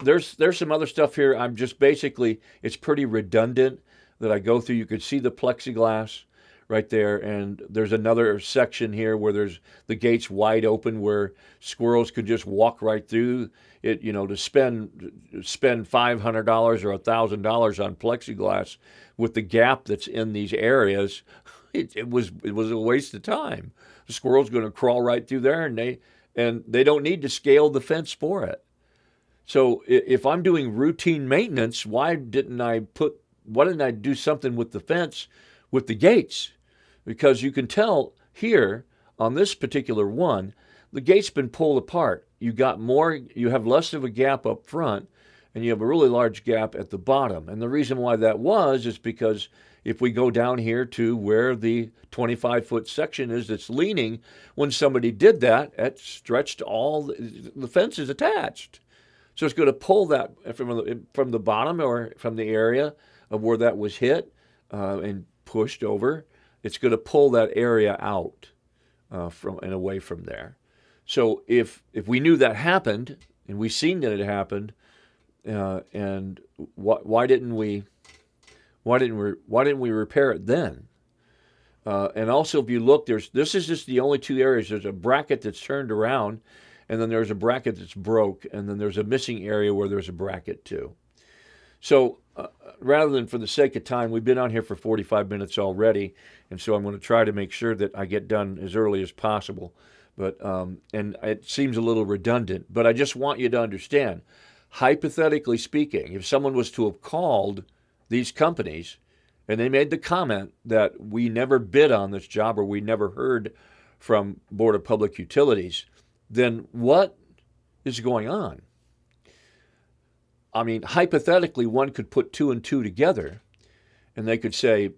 There's some other stuff here. I'm just basically, it's pretty redundant that I go through. You could see the plexiglass right there, and there's another section here where there's the gates wide open where squirrels could just walk right through it. To spend $500 or $1,000 on plexiglass with the gap that's in these areas, it was a waste of time. The squirrel's going to crawl right through there, and they don't need to scale the fence for it. So if I'm doing routine maintenance, why didn't I do something with the fence, with the gates? Because you can tell here on this particular one, the gate's been pulled apart. You have less of a gap up front, and you have a really large gap at the bottom. And the reason why that is because if we go down here to where the 25-foot section is that's leaning, when somebody did that, it stretched the fence is attached. So it's going to pull that from the bottom or from the area of where that was hit and pushed over. It's going to pull that area out from and away from there. So if we knew that happened and we seen that it happened, and why didn't we repair it then? And also, if you look, this is just the only two areas. There's a bracket that's turned around, and then there's a bracket that's broke, and then there's a missing area where there's a bracket too. So rather than for the sake of time, we've been on here for 45 minutes already, and so I'm going to try to make sure that I get done as early as possible. But and it seems a little redundant, but I just want you to understand, hypothetically speaking, if someone was to have called these companies and they made the comment that we never bid on this job or we never heard from Board of Public Utilities, then what is going on? I mean, hypothetically, one could put two and two together, and they could say,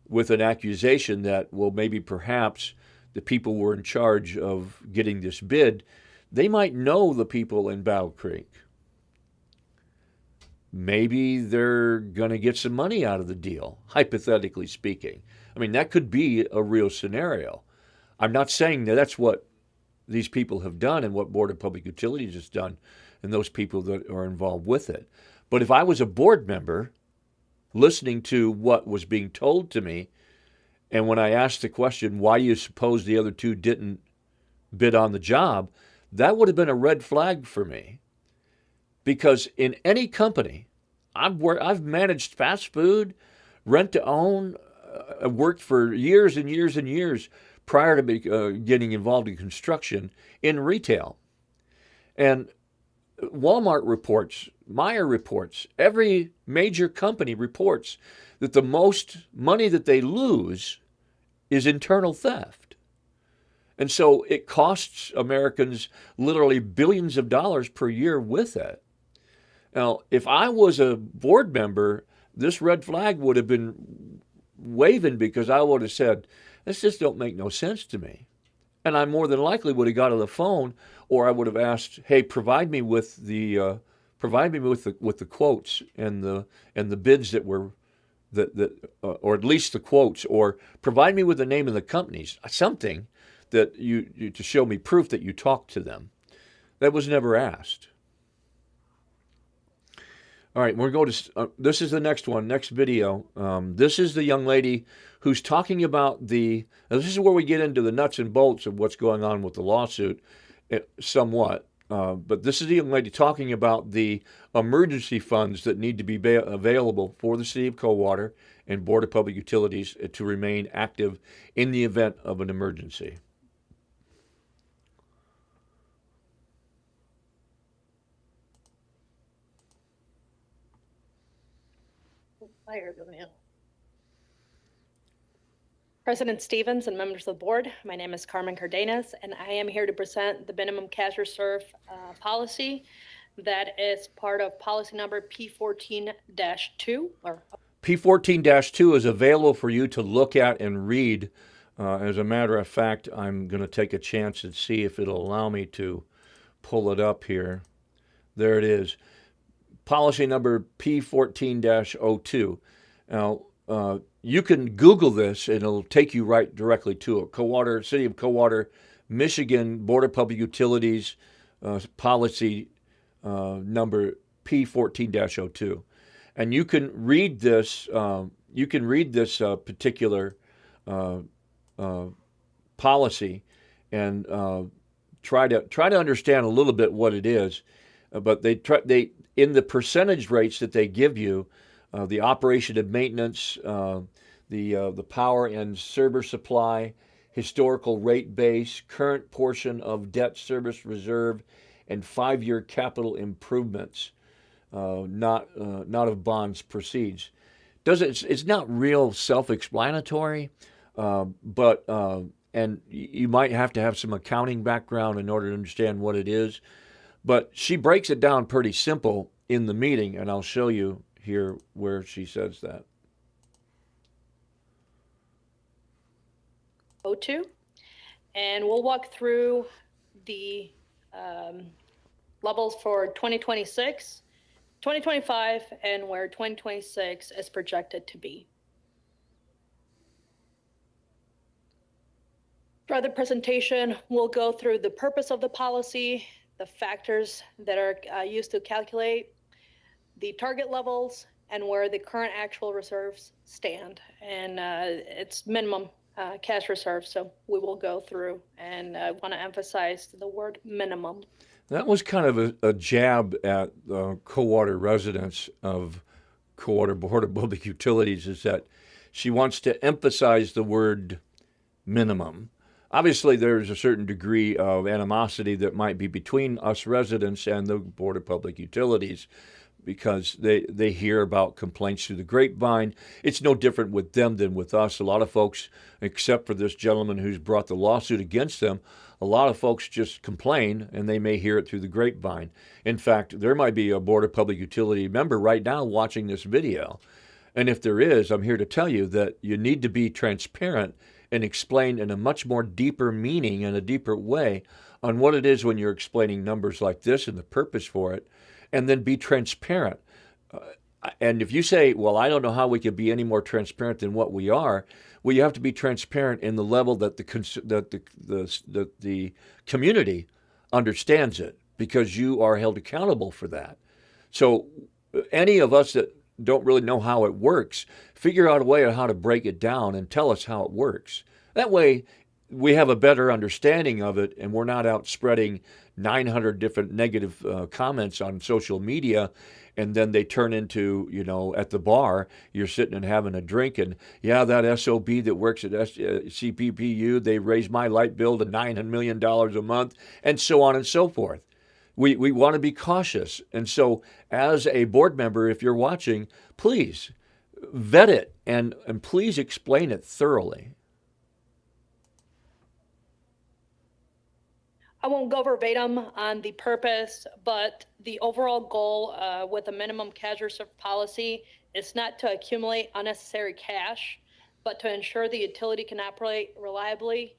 with an accusation that, well, maybe perhaps the people were in charge of getting this bid, they might know the people in Battle Creek. maybe they're going to get some money out of the deal, hypothetically speaking. I mean, that could be a real scenario. I'm not saying that that's what these people have done and what Board of Public Utilities has done and those people that are involved with it. But if I was a board member listening to what was being told to me, and when I asked the question, why do you suppose the other two didn't bid on the job, that would have been a red flag for me. Because in any company, I've managed fast food, rent to own, worked for years and years and years prior to getting involved in construction in retail. And Walmart reports, Meijer reports, every major company reports that the most money that they lose is internal theft. And so it costs Americans literally billions of dollars per year with it. Now, if I was a board member, this red flag would have been waving because I would have said, this just don't make no sense to me. And I more than likely would have got on the phone, or I would have asked, hey, provide me with the quotes and the bids that were or at least the quotes, or provide me with the name of the companies, something that you to show me proof that you talked to them. That was never asked. All right, we're going to, this is the next one, next video. This is the young lady who's talking about this is where we get into the nuts and bolts of what's going on with the lawsuit somewhat. But this is the young lady talking about the emergency funds that need to be available for the City of Coldwater and Board of Public Utilities to remain active in the event of an emergency.
Fire going out. President Stevens and members of the board, my name is Carmen Cardenas, and I am here to present the minimum cash reserve policy that is part of policy number P14-2.
P14-2 is available for you to look at and read. As a matter of fact, I'm going to take a chance and see if it'll allow me to pull it up here. There it is. Policy number P14-02. Now, you can Google this and it'll take you right directly to it. Coldwater, City of Coldwater, Michigan Board of Public Utilities policy number P14-02. And you can read this. Particular policy and try to understand a little bit what it is. But they in the percentage rates that they give you, the operation and maintenance, the power and server supply, historical rate base, current portion of debt service reserve, and 5-year capital improvements, not of bonds proceeds. It's not real self-explanatory, but and you might have to have some accounting background in order to understand what it is. But she breaks it down pretty simple in the meeting, and I'll show you here where she says that.
02, and we'll walk through the levels for 2026, 2025, and where 2026 is projected to be. Throughout the presentation, we'll go through the purpose of the policy, the factors that are used to calculate the target levels, and where the current actual reserves stand. And it's minimum cash reserves, so we will go through, and I want to emphasize the word minimum.
That was kind of a jab at Coldwater residents of Coldwater Board of Public Utilities, is that she wants to emphasize the word minimum. Obviously, there's a certain degree of animosity that might be between us residents and the Board of Public Utilities because they hear about complaints through the grapevine. It's no different with them than with us. A lot of folks, except for this gentleman who's brought the lawsuit against them, a lot of folks just complain and they may hear it through the grapevine. In fact, there might be a Board of Public Utility member right now watching this video. And if there is, I'm here to tell you that you need to be transparent and explain in a much more deeper meaning and a deeper way on what it is when you're explaining numbers like this and the purpose for it, and then be transparent. And if you say, well, I don't know how we could be any more transparent than what we are, well, you have to be transparent in the level that the community understands it, because you are held accountable for that. So any of us that don't really know how it works, figure out a way on how to break it down and tell us how it works. That way we have a better understanding of it, and we're not out spreading 900 different negative comments on social media, and then they turn into, at the bar, you're sitting and having a drink, and yeah, that SOB that works at CBPU, they raised my light bill to $9 million a month, and so on and so forth. We want to be cautious. And so as a board member, if you're watching, please vet it and please explain it thoroughly.
I won't go verbatim on the purpose, but the overall goal with a minimum cash reserve policy is not to accumulate unnecessary cash, but to ensure the utility can operate reliably,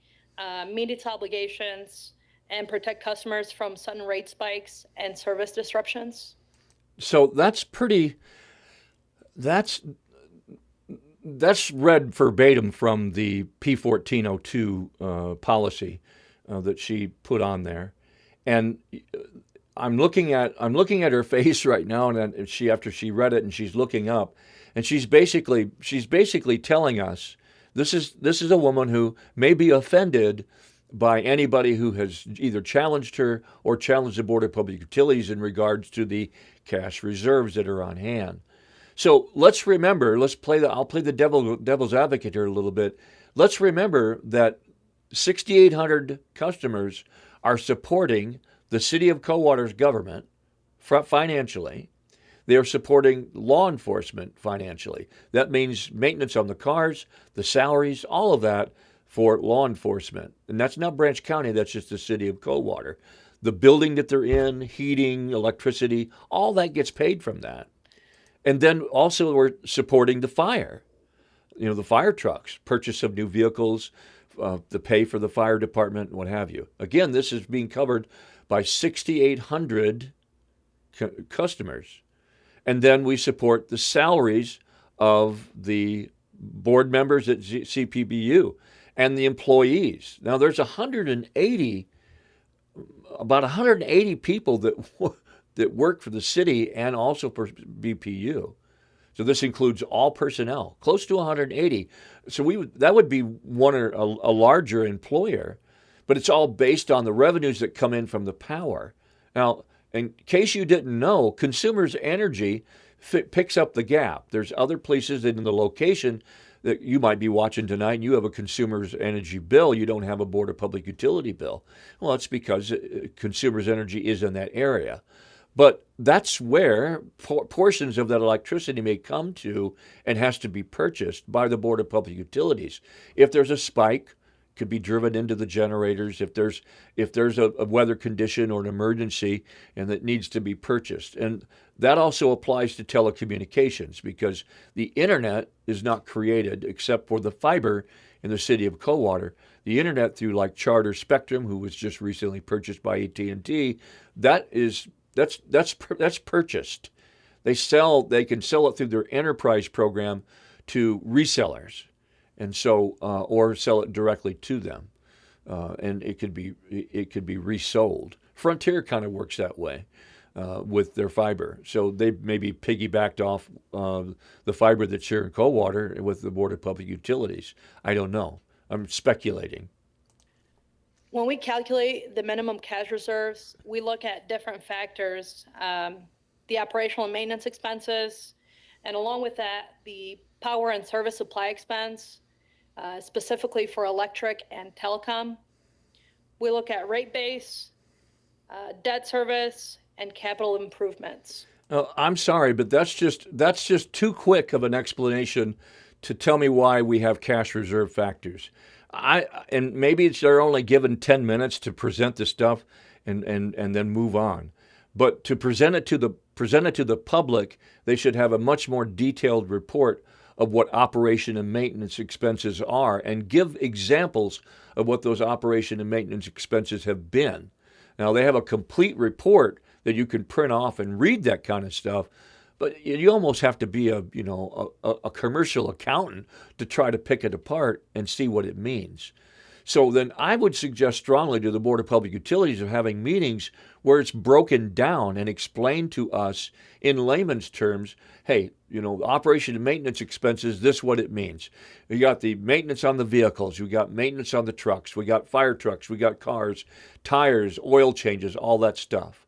meet its obligations, and protect customers from sudden rate spikes and service disruptions.
So that's read verbatim from the P1402 policy that she put on there, and I'm looking at her face right now, and after she read it, and she's looking up, and she's basically telling us this is a woman who may be offended by anybody who has either challenged her or challenged the Board of Public Utilities in regards to the cash reserves that are on hand. So let's remember, I'll play the devil's advocate here a little bit. Let's remember that 6,800 customers are supporting the city of Coldwater's government financially. They are supporting law enforcement financially. That means maintenance on the cars, the salaries, all of that for law enforcement. And that's not Branch County, that's just the city of Coldwater. The building that they're in, heating, electricity, all that gets paid from that. And then also we're supporting the fire, the fire trucks, purchase of new vehicles, the pay for the fire department, what have you. Again, this is being covered by 6,800 customers. And then we support the salaries of the board members at CPBU and the employees. Now, there's about 180 people that work for the city and also for BPU. So this includes all personnel, close to 180. So that would be a larger employer, but it's all based on the revenues that come in from the power. Now, in case you didn't know, Consumers Energy picks up the gap. There's other places in the location that you might be watching tonight, and you have a Consumers Energy bill. You don't have a Board of Public Utility bill. Well, it's because Consumers Energy is in that area. But that's where portions of that electricity may come to and has to be purchased by the Board of Public Utilities. If there's a spike, it could be driven into the generators. If there's a weather condition or an emergency and that needs to be purchased. And that also applies to telecommunications, because the internet is not created except for the fiber in the city of Coldwater. The internet through like Charter Spectrum, who was just recently purchased by AT&T, that's purchased. They can sell it through their enterprise program to resellers, and so or sell it directly to them, and it could be resold. Frontier kind of works that way with their fiber, so they maybe piggybacked off the fiber that's here in Coldwater with the Board of Public Utilities. I don't know. I'm speculating.
When we calculate the minimum cash reserves, we look at different factors, the operational and maintenance expenses, and along with that, the power and service supply expense, specifically for electric and telecom. We look at rate base, debt service, and capital improvements.
I'm sorry, but that's just too quick of an explanation to tell me why we have cash reserve factors. And maybe they're only given 10 minutes to present the stuff and then move on. But to present it to the public, they should have a much more detailed report of what operation and maintenance expenses are and give examples of what those operation and maintenance expenses have been. Now, they have a complete report that you can print off and read that kind of stuff, But you almost have to be a commercial accountant to try to pick it apart and see what it means. So then I would suggest strongly to the Board of Public Utilities of having meetings where it's broken down and explained to us in layman's terms, hey, operation and maintenance expenses, this is what it means. You got the maintenance on the vehicles, we got maintenance on the trucks, we got fire trucks, we got cars, tires, oil changes, all that stuff.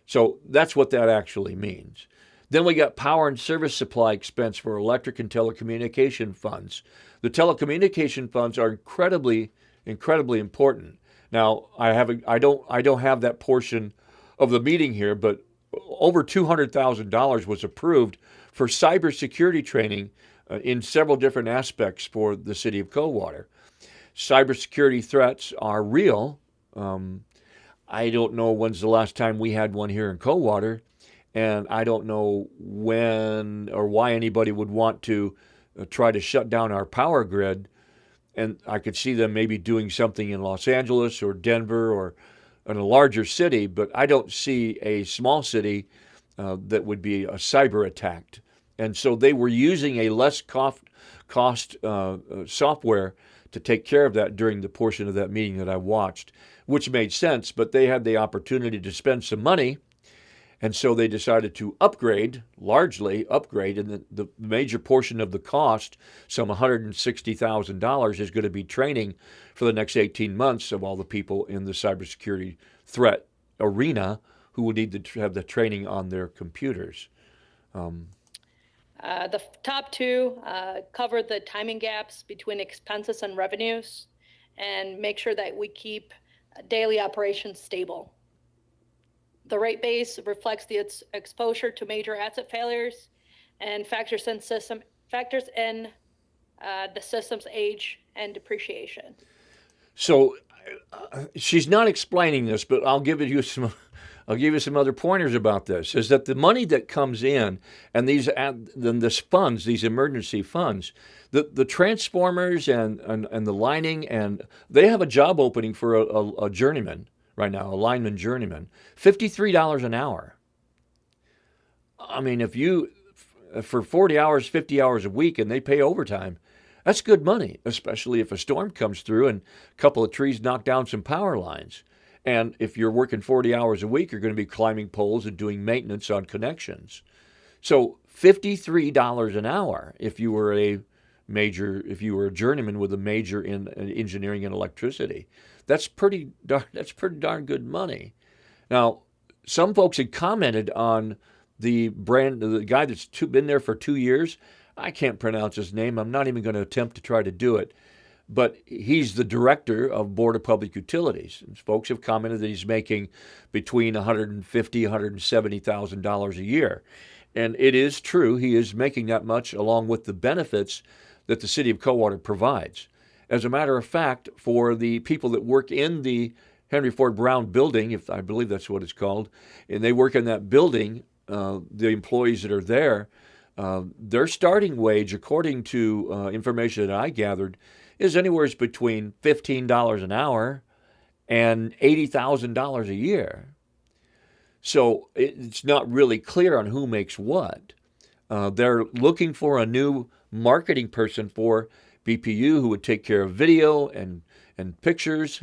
So that's what that actually means. Then we got power and service supply expense for electric and telecommunication funds. The telecommunication funds are incredibly important. Now, I don't have that portion of the meeting here, but over $200,000 was approved for cybersecurity training in several different aspects for the city of Coldwater. Cybersecurity threats are real. I don't know when's the last time we had one here in Coldwater, and I don't know when or why anybody would want to try to shut down our power grid. And I could see them maybe doing something in Los Angeles or Denver or in a larger city, but I don't see a small city that would be cyber attacked. And so they were using a less cost software to take care of that during the portion of that meeting that I watched, which made sense, but they had the opportunity to spend some money. And so they decided to largely upgrade, and the major portion of the cost, some $160,000, is going to be training for the next 18 months of all the people in the cybersecurity threat arena who will need to have the training on their computers.
The top two cover the timing gaps between expenses and revenues and make sure that we keep daily operations stable. The rate base reflects its exposure to major asset failures and factors in the system's age and depreciation.
So she's not explaining this, but I'll give you some other pointers about this. Is that the money that comes in and these funds, these emergency funds, the transformers and the lining, and they have a job opening for a journeyman. Right now, a lineman journeyman, $53 an hour. I mean, if you, for 40 hours, 50 hours a week, and they pay overtime, that's good money, especially if a storm comes through and a couple of trees knock down some power lines. And if you're working 40 hours a week, you're going to be climbing poles and doing maintenance on connections. So $53 an hour if you were a journeyman with a major in engineering and electricity. That's pretty darn good money. Now, some folks had commented on the guy that's been there for 2 years. I can't pronounce his name. I'm not even going to attempt to try to do it. But he's the director of Board of Public Utilities. And folks have commented that he's making between $150,000 and $170,000 a year. And it is true, he is making that much along with the benefits that the city of Coldwater provides. As a matter of fact, for the people that work in the Henry Ford Brown building, I believe that's what it's called, and they work in that building, the employees that are there, their starting wage, according to information that I gathered, is anywhere between $15 an hour and $80,000 a year. So it's not really clear on who makes what. They're looking for a new marketing person for BPU who would take care of video and pictures,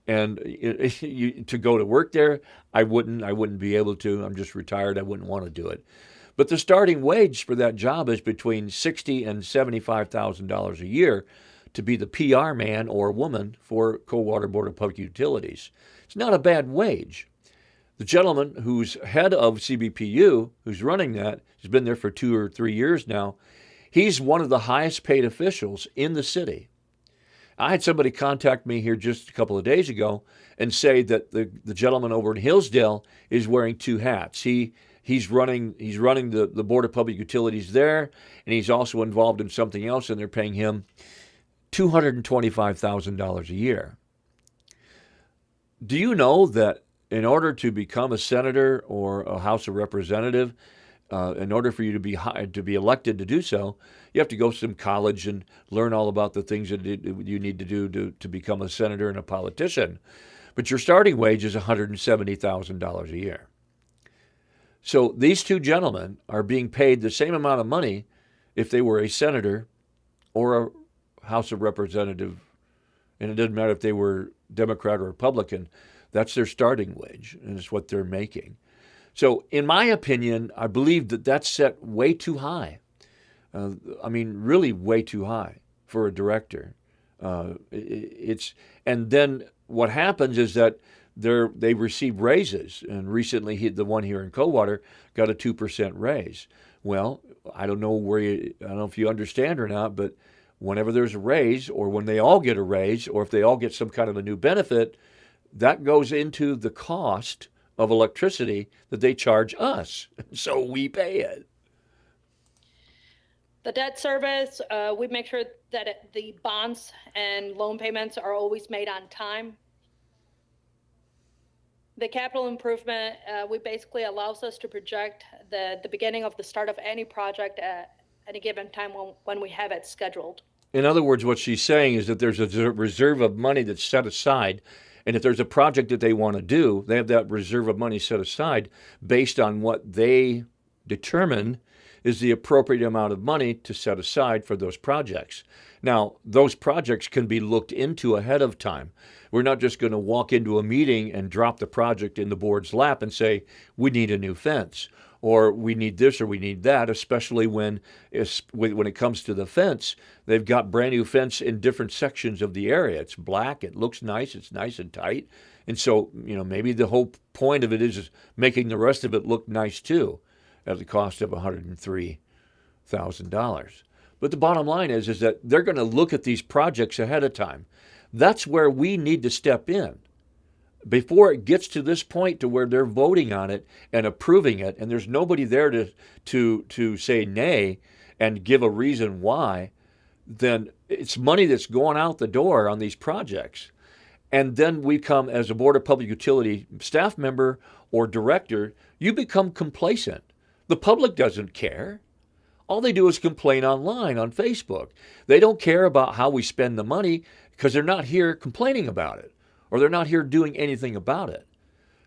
and to go to work there. I wouldn't be able to. I'm just retired. I wouldn't want to do it. But the starting wage for that job is between $60,000 and $75,000 a year to be the PR man or woman for Coldwater Board of Public Utilities. It's not a bad wage. The gentleman who's head of CBPU, who's running that, has been there for 2 or 3 years now. He's one of the highest paid officials in the city. I had somebody contact me here just a couple of days ago and say that the gentleman over in Hillsdale is wearing 2 hats. He's running the Board of Public Utilities there, and he's also involved in something else, and they're paying him $225,000 a year. Do you know that in order to become a senator or a House of Representative, in order for you to be elected to do so, you have to go to some college and learn all about the things that you need to do to become a senator and a politician. But your starting wage is $170,000 a year. So these two gentlemen are being paid the same amount of money if they were a senator or a House of Representative, and it doesn't matter if they were Democrat or Republican. That's their starting wage, and it's what they're making. So, in my opinion, I believe that that's set way too high. I mean, really way too high for a director. And then what happens is that they receive raises, and recently the one here in Coldwater got a 2% raise. Well, I don't know if you understand or not, but whenever there's a raise, or when they all get a raise, or if they all get some kind of a new benefit, that goes into the cost of electricity that they charge us. So we pay it.
The debt service, we make sure that the bonds and loan payments are always made on time. The capital improvement, we basically allows us to project the beginning of the start of any project at any given time when we have it scheduled.
In other words, what she's saying is that there's a reserve of money that's set aside, and if there's a project that they want to do, they have that reserve of money set aside based on what they determine is the appropriate amount of money to set aside for those projects. Now, those projects can be looked into ahead of time. We're not just going to walk into a meeting and drop the project in the board's lap and say, we need a new fence, or we need this, or we need that, especially when it comes to the fence. They've got brand new fence in different sections of the area. It's black, it looks nice, it's nice and tight. And so, maybe the whole point of it is making the rest of it look nice too, at the cost of $103,000. But the bottom line is that they're going to look at these projects ahead of time. That's where we need to step in. Before it gets to this point to where they're voting on it and approving it, and there's nobody there to say nay and give a reason why, then it's money that's going out the door on these projects. And then we come as a Board of Public Utility staff member or director, you become complacent. The public doesn't care. All they do is complain online on Facebook. They don't care about how we spend the money because they're not here complaining about it, or they're not here doing anything about it.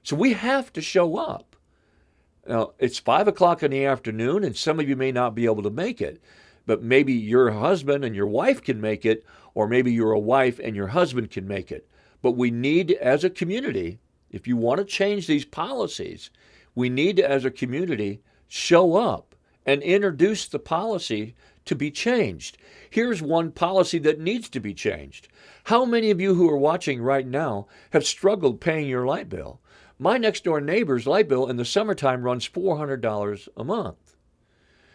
So we have to show up. Now, it's 5 o'clock in the afternoon, and some of you may not be able to make it, but maybe your husband and your wife can make it, or maybe you're a wife and your husband can make it. But we need, as a community, if you want to change these policies, we need to, as a community, show up and introduce the policy to be changed. Here's one policy that needs to be changed. How many of you who are watching right now have struggled paying your light bill? My next door neighbor's light bill in the summertime runs $400 a month.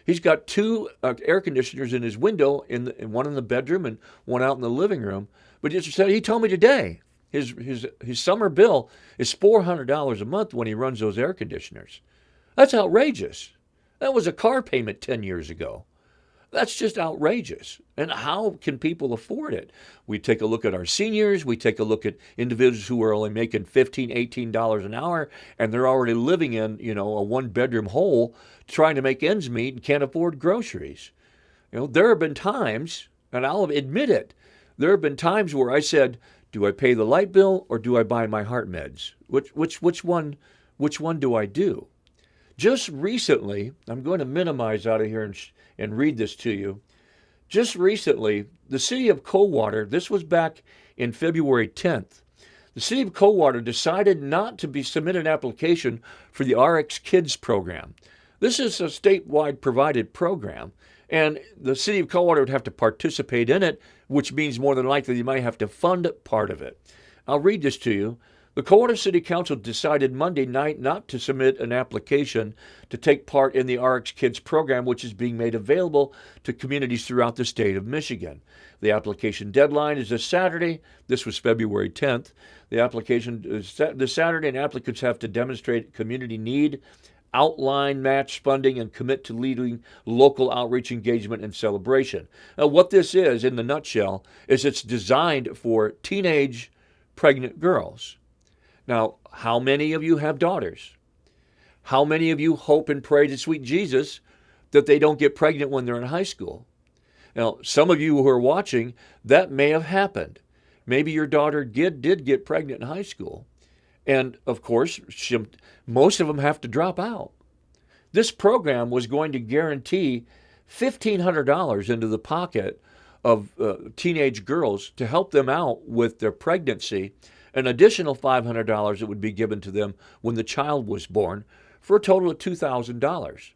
He's got two air conditioners in his window, one in the bedroom and one out in the living room. But he told me today his summer bill is $400 a month when he runs those air conditioners. That's outrageous. That was a car payment 10 years ago. That's just outrageous. And how can people afford it? We take a look at our seniors. We take a look at individuals who are only making $15, $18 an hour, and they're already living in, a one-bedroom hole trying to make ends meet and can't afford groceries. There have been times, and I'll admit it, there have been times where I said, do I pay the light bill or do I buy my heart meds? Which one do I do? Just recently, I'm going to minimize out of here and read this to you. Just recently, the city of Coldwater, this was back in February 10th, the city of Coldwater decided not to submit an application for the RX Kids program. This is a statewide provided program, and the city of Coldwater would have to participate in it, which means more than likely you might have to fund part of it. I'll read this to you. The Coldwater City Council decided Monday night not to submit an application to take part in the RX Kids program, which is being made available to communities throughout the state of Michigan. The application deadline is this Saturday. This was February 10th. The application is this Saturday, and applicants have to demonstrate community need, outline match funding, and commit to leading local outreach engagement and celebration. Now, what this is, in the nutshell, is it's designed for teenage pregnant girls. Now, how many of you have daughters? How many of you hope and pray to sweet Jesus that they don't get pregnant when they're in high school? Now, some of you who are watching, that may have happened. Maybe your daughter did get pregnant in high school. And, of course, most of them have to drop out. This program was going to guarantee $1,500 into the pocket of teenage girls to help them out with their pregnancy, an additional $500 that would be given to them when the child was born, for a total of $2,000.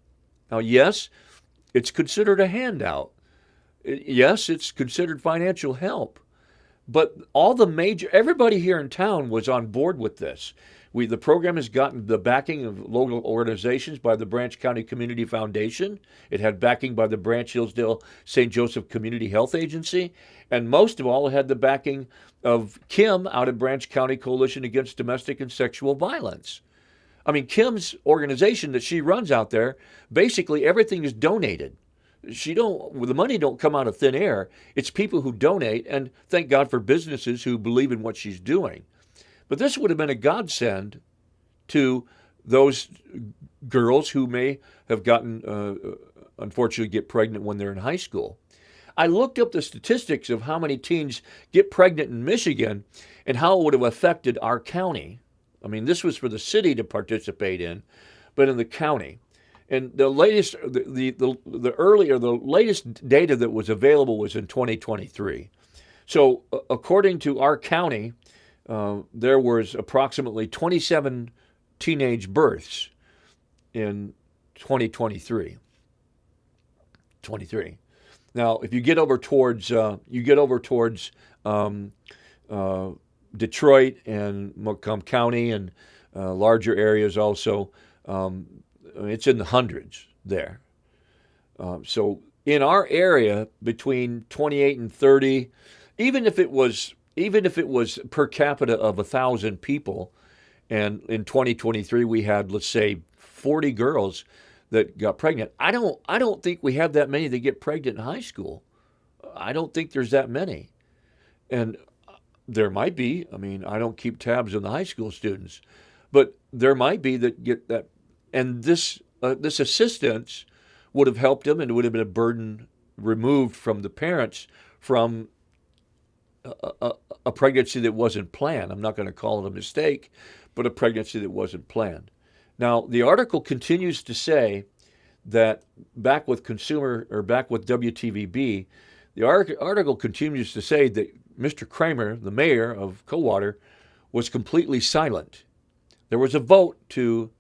Now, yes, it's considered a handout. Yes, it's considered financial help. But everybody here in town was on board with this. The program has gotten the backing of local organizations by the Branch County Community Foundation. It had backing by the Branch Hillsdale St. Joseph Community Health Agency. And most of all, it had the backing of Kim out of Branch County Coalition Against Domestic and Sexual Violence. I mean, Kim's organization that she runs out there, basically everything is donated. The money don't come out of thin air. It's people who donate, and thank God for businesses who believe in what she's doing. But this would have been a godsend to those girls who may have unfortunately get pregnant when they're in high school. I looked up the statistics of how many teens get pregnant in Michigan and how it would have affected our county. I mean, this was for the city to participate in, but in the county. And the latest, the latest data that was available was in 2023. So according to our county, there was approximately 27 teenage births in 2023. Now, if you get over towards Detroit and Macomb County and larger areas also, it's in the hundreds there. So in our area, between 28 and 30, even if it was per capita of 1,000 people, and in 2023 we had, let's say, 40 girls that got pregnant. I don't think we have that many that get pregnant in high school. I don't think there's that many, and there might be. I mean, I don't keep tabs on the high school students, but there might be that get that. And this assistance would have helped them, and it would have been a burden removed from the parents from a pregnancy that wasn't planned. I'm not going to call it a mistake, but a pregnancy that wasn't planned. Now, the article continues to say that back with WTVB, the article continues to say that Mr. Kramer, the mayor of Coldwater, was completely silent. There was a vote to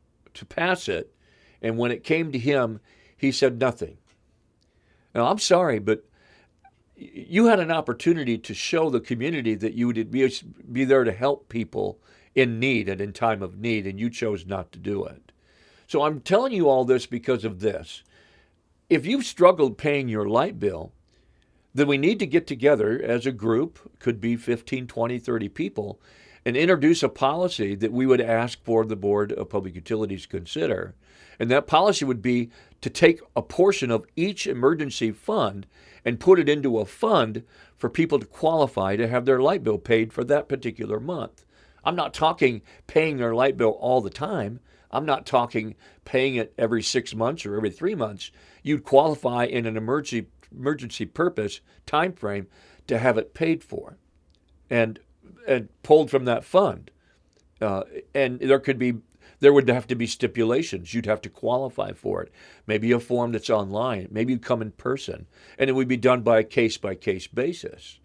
pass it, and when it came to him, he said nothing. Now, I'm sorry, but you had an opportunity to show the community that you would be there to help people in need and in time of need, and you chose not to do it. So I'm telling you all this because of this. If you've struggled paying your light bill, then we need to get together as a group, could be 15, 20, 30 people, and introduce a policy that we would ask for the Board of Public Utilities to consider. And that policy would be to take a portion of each emergency fund and put it into a fund for people to qualify to have their light bill paid for that particular month. I'm not talking paying their light bill all the time. I'm not talking paying it every 6 months or every 3 months. You'd qualify in an emergency purpose time frame to have it paid for and pulled from that fund. And there would have to be stipulations. You'd have to qualify for it. Maybe a form that's online. Maybe you come in person, and it would be done by a case-by-case basis.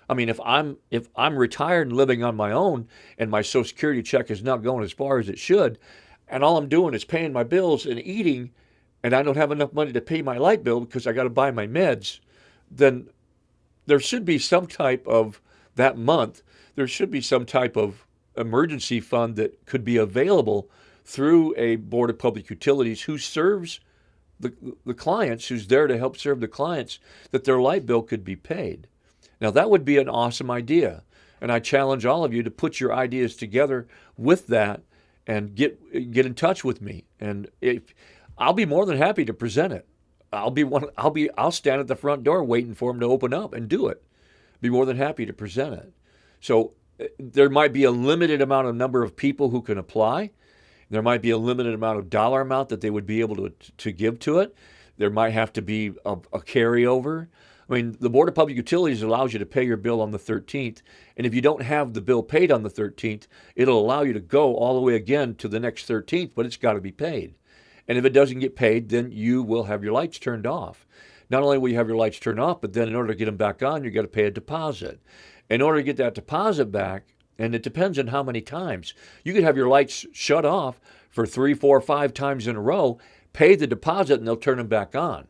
I mean, if I'm retired and living on my own, and my Social Security check is not going as far as it should, and all I'm doing is paying my bills and eating, and I don't have enough money to pay my light bill because I got to buy my meds, then there should be some type of, that month, there should be some type of emergency fund that could be available through a Board of Public Utilities who serves the clients, who's there to help serve the clients, that their light bill could be paid. Now, that would be an awesome idea, and I challenge all of you to put your ideas together with that and get in touch with me. And I'll be more than happy to present it. I'll stand at the front door waiting for them to open up and do it. Be more than happy to present it. So there might be a limited number of people who can apply. There might be a limited amount of dollar amount that they would be able to give to it. There might have to be a carryover. I mean, the Board of Public Utilities allows you to pay your bill on the 13th, and if you don't have the bill paid on the 13th, it'll allow you to go all the way again to the next 13th, but it's got to be paid. And if it doesn't get paid, then you will have your lights turned off. Not only will you have your lights turned off, but then in order to get them back on, you got to pay a deposit. In order to get that deposit back, and it depends on how many times, you could have your lights shut off for 3, 4, 5 times in a row, pay the deposit, and they'll turn them back on.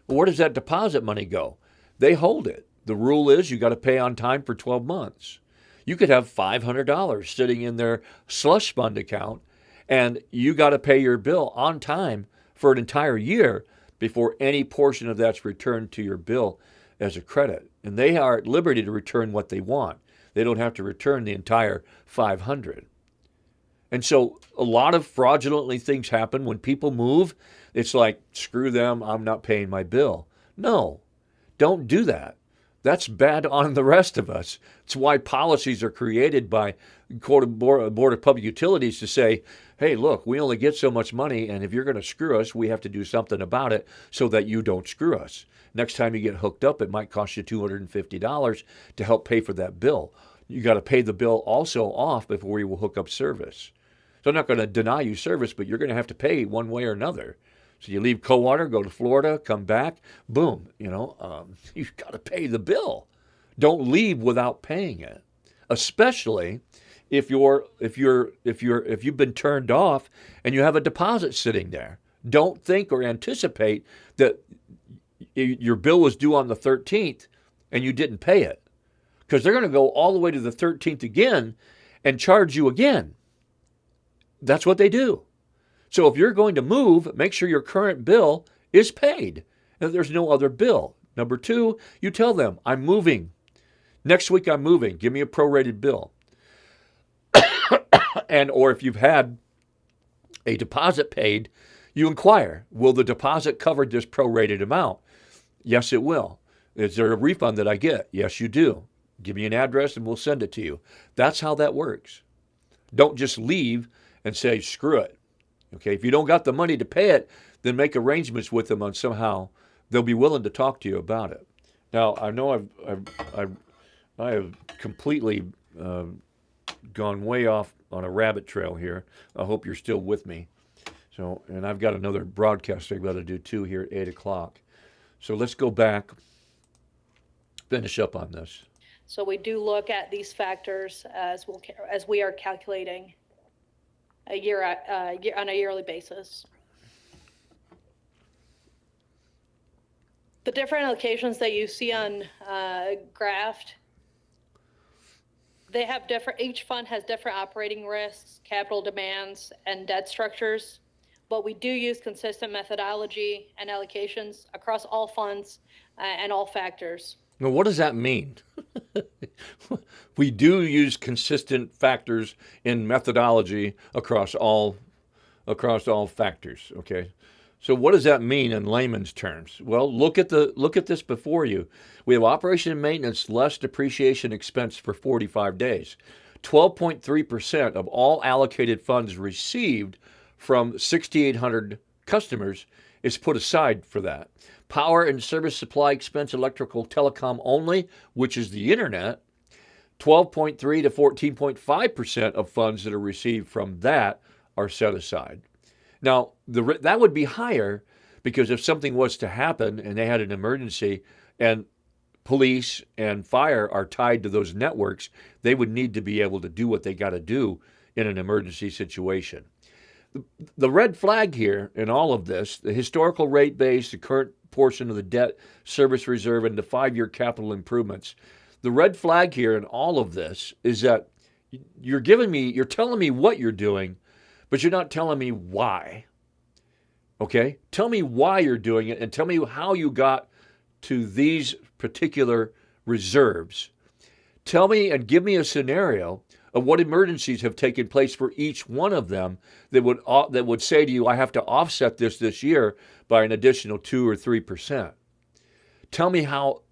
Well, where does that deposit money go? They hold it. The rule is you got to pay on time for 12 months. You could have $500 sitting in their slush fund account, and you got to pay your bill on time for an entire year before any portion of that's returned to your bill as a credit. And they are at liberty to return what they want. They don't have to return the entire $500. And so a lot of fraudulently things happen when people move. It's like, screw them, I'm not paying my bill. No, don't do that. That's bad on the rest of us. It's why policies are created by Board of Public Utilities to say, hey, look, we only get so much money, and if you're going to screw us, we have to do something about it so that you don't screw us. Next time you get hooked up, it might cost you $250 to help pay for that bill. You got to pay the bill also off before you will hook up service. So I'm not going to deny you service, but you're going to have to pay one way or another. So you leave Coldwater, go to Florida, come back, boom, you've got to pay the bill. Don't leave without paying it, especially if you've been turned off and you have a deposit sitting there. Don't think or anticipate that your bill was due on the 13th and you didn't pay it, because they're going to go all the way to the 13th again and charge you again. That's what they do. So if you're going to move, make sure your current bill is paid and there's no other bill. Number 2, you tell them, I'm moving. Next week I'm moving. Give me a prorated bill. Or if you've had a deposit paid, you inquire, will the deposit cover this prorated amount? Yes, it will. Is there a refund that I get? Yes, you do. Give me an address and we'll send it to you. That's how that works. Don't just leave and say, screw it. Okay, if you don't got the money to pay it, then make arrangements with them on somehow. They'll be willing to talk to you about it. Now, I know I have completely gone way off on a rabbit trail here. I hope you're still with me. So, and I've got another broadcast I've got to do too here at 8 o'clock. So let's go back, finish up on this.
So we do look at these factors as we are calculating on a yearly basis. The different allocations that you see on graph, they have each fund has different operating risks, capital demands, and debt structures, but we do use consistent methodology and allocations across all funds and all factors.
Now, what does that mean? We do use consistent factors in methodology across all factors. Okay, so what does that mean in layman's terms? Well, look at this before you. We have operation and maintenance less depreciation expense for 45 days. 12.3% of all allocated funds received from 6,800 customers is put aside for that. Power and service supply expense, electrical telecom only, which is the internet, 12.3 to 14.5% of funds that are received from that are set aside. Now, that would be higher because if something was to happen and they had an emergency and police and fire are tied to those networks, they would need to be able to do what they got to do in an emergency situation. The red flag here in all of this, the historical rate base, the current portion of the debt service reserve, and the 5-year capital improvements. The red flag here in all of this is that you're telling me what you're doing, but you're not telling me why. Okay? Tell me why you're doing it and tell me how you got to these particular reserves. Tell me and give me a scenario of what emergencies have taken place for each one of them that would say to you, I have to offset this year by an additional 2 or 3%. Tell me how,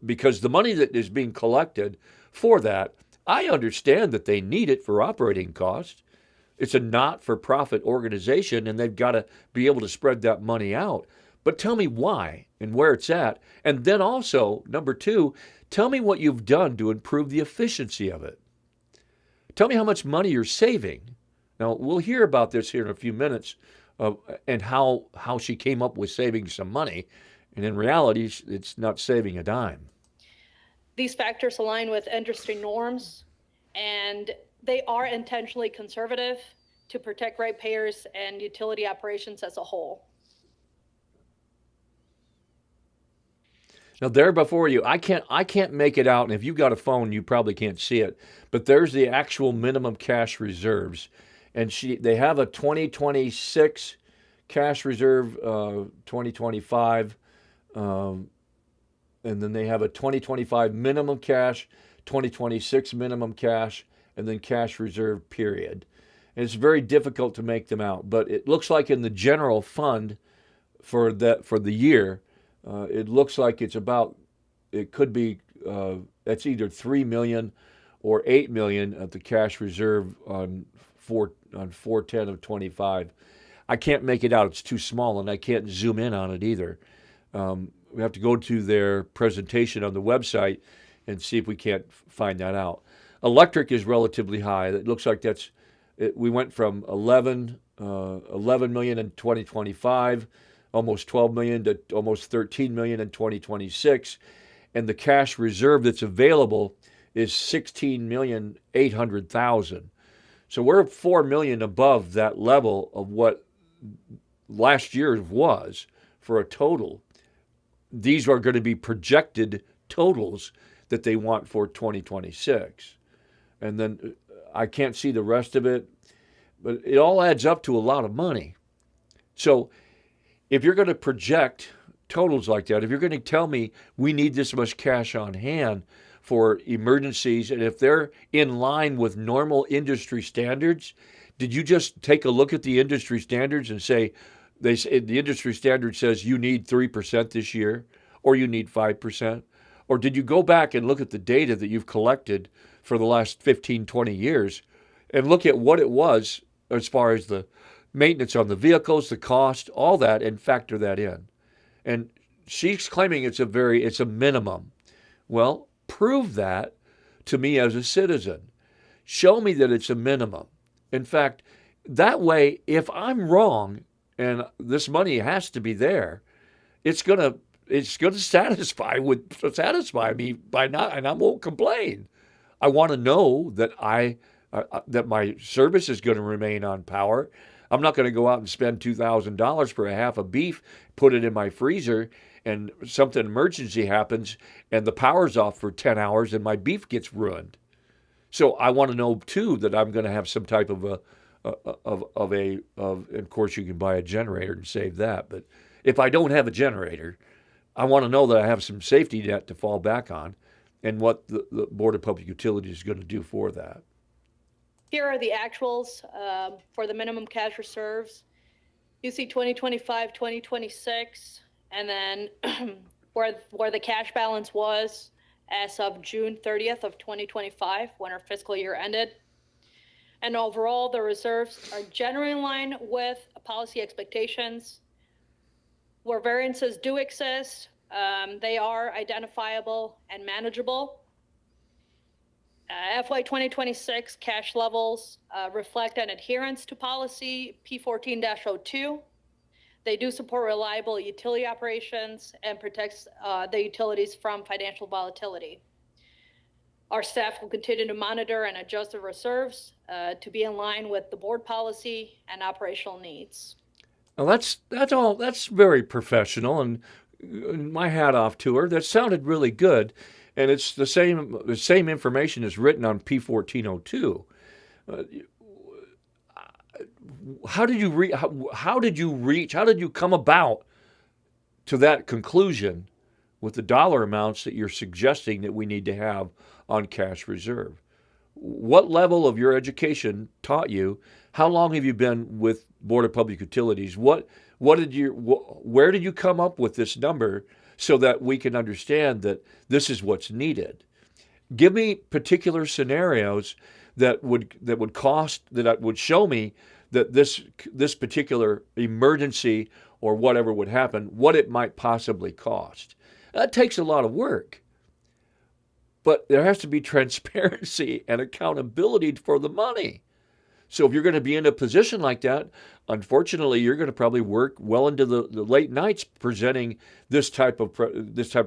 because the money that is being collected for that, I understand that they need it for operating costs. It's a not-for-profit organization, and they've got to be able to spread that money out. But tell me why and where it's at. And then also, number 2, tell me what you've done to improve the efficiency of it. Tell me how much money you're saving. Now, we'll hear about this here in a few minutes and how she came up with saving some money. And in reality, it's not saving a dime.
These factors align with industry norms, and they are intentionally conservative to protect ratepayers and utility operations as a whole.
Now there before you, I can't make it out, and if you've got a phone, you probably can't see it. But there's the actual minimum cash reserves, and they have a 2026 cash reserve, 2025, and then they have a 2025 minimum cash, 2026 minimum cash, and then cash reserve period. And it's very difficult to make them out, but it looks like in the general fund for the year. It looks like it could be, that's either 3 million or 8 million at the cash reserve on 410 of 25. I can't make it out. It's too small, and I can't zoom in on it either. We have to go to their presentation on the website and see if we can't find that out. Electric is relatively high. It looks like we went from 11 million in 2025, almost 12 million to almost 13 million in 2026, and the cash reserve that's available is 16,800,000. So we're 4 million above that level of what last year was for a total. These are going to be projected totals that they want for 2026. And then I can't see the rest of it, but it all adds up to a lot of money. So if you're going to project totals like that, if you're going to tell me we need this much cash on hand for emergencies, and if they're in line with normal industry standards, did you just take a look at the industry standards and say, the industry standard says you need 3% this year, or you need 5%? Or did you go back and look at the data that you've collected for the last 15, 20 years and look at what it was as far as the maintenance on the vehicles, the cost, all that, and factor that in? And she's claiming it's a minimum. Well, prove that to me as a citizen. Show me that it's a minimum. In fact, that way, if I'm wrong and this money has to be there, it's gonna satisfy me by not, and I won't complain. I want to know that that my service is going to remain on power. I'm not going to go out and spend $2,000 for a half a beef, put it in my freezer, and something emergency happens and the power's off for 10 hours and my beef gets ruined. So I want to know too that I'm going to have some type of of course you can buy a generator and save that. But if I don't have a generator, I want to know that I have some safety net to fall back on, and what the Board of Public Utilities is going to do for that.
Here are the actuals for the minimum cash reserves. You see 2025, 2026, and then where the cash balance was as of June 30th of 2025, when our fiscal year ended. And overall, the reserves are generally in line with policy expectations. Where variances do exist, they are identifiable and manageable. FY 2026 cash levels reflect an adherence to policy P14-02. They do support reliable utility operations and protects the utilities from financial volatility. Our staff will continue to monitor and adjust the reserves to be in line with the board policy and operational needs.
Now that's very professional, and my hat off to her. That sounded really good, and it's the same information is written on P1402. How did you come about to that conclusion with the dollar amounts that you're suggesting that we need to have on cash reserve? What level of your education taught you? How long have you been with Board of Public Utilities? Where did you come up with this number so that we can understand that this is what's needed? Give me particular scenarios that would show me that this particular emergency or whatever would happen, what it might possibly cost. That takes a lot of work. But there has to be transparency and accountability for the money. So if you're going to be in a position like that, unfortunately, you're going to probably work well into the late nights presenting this type of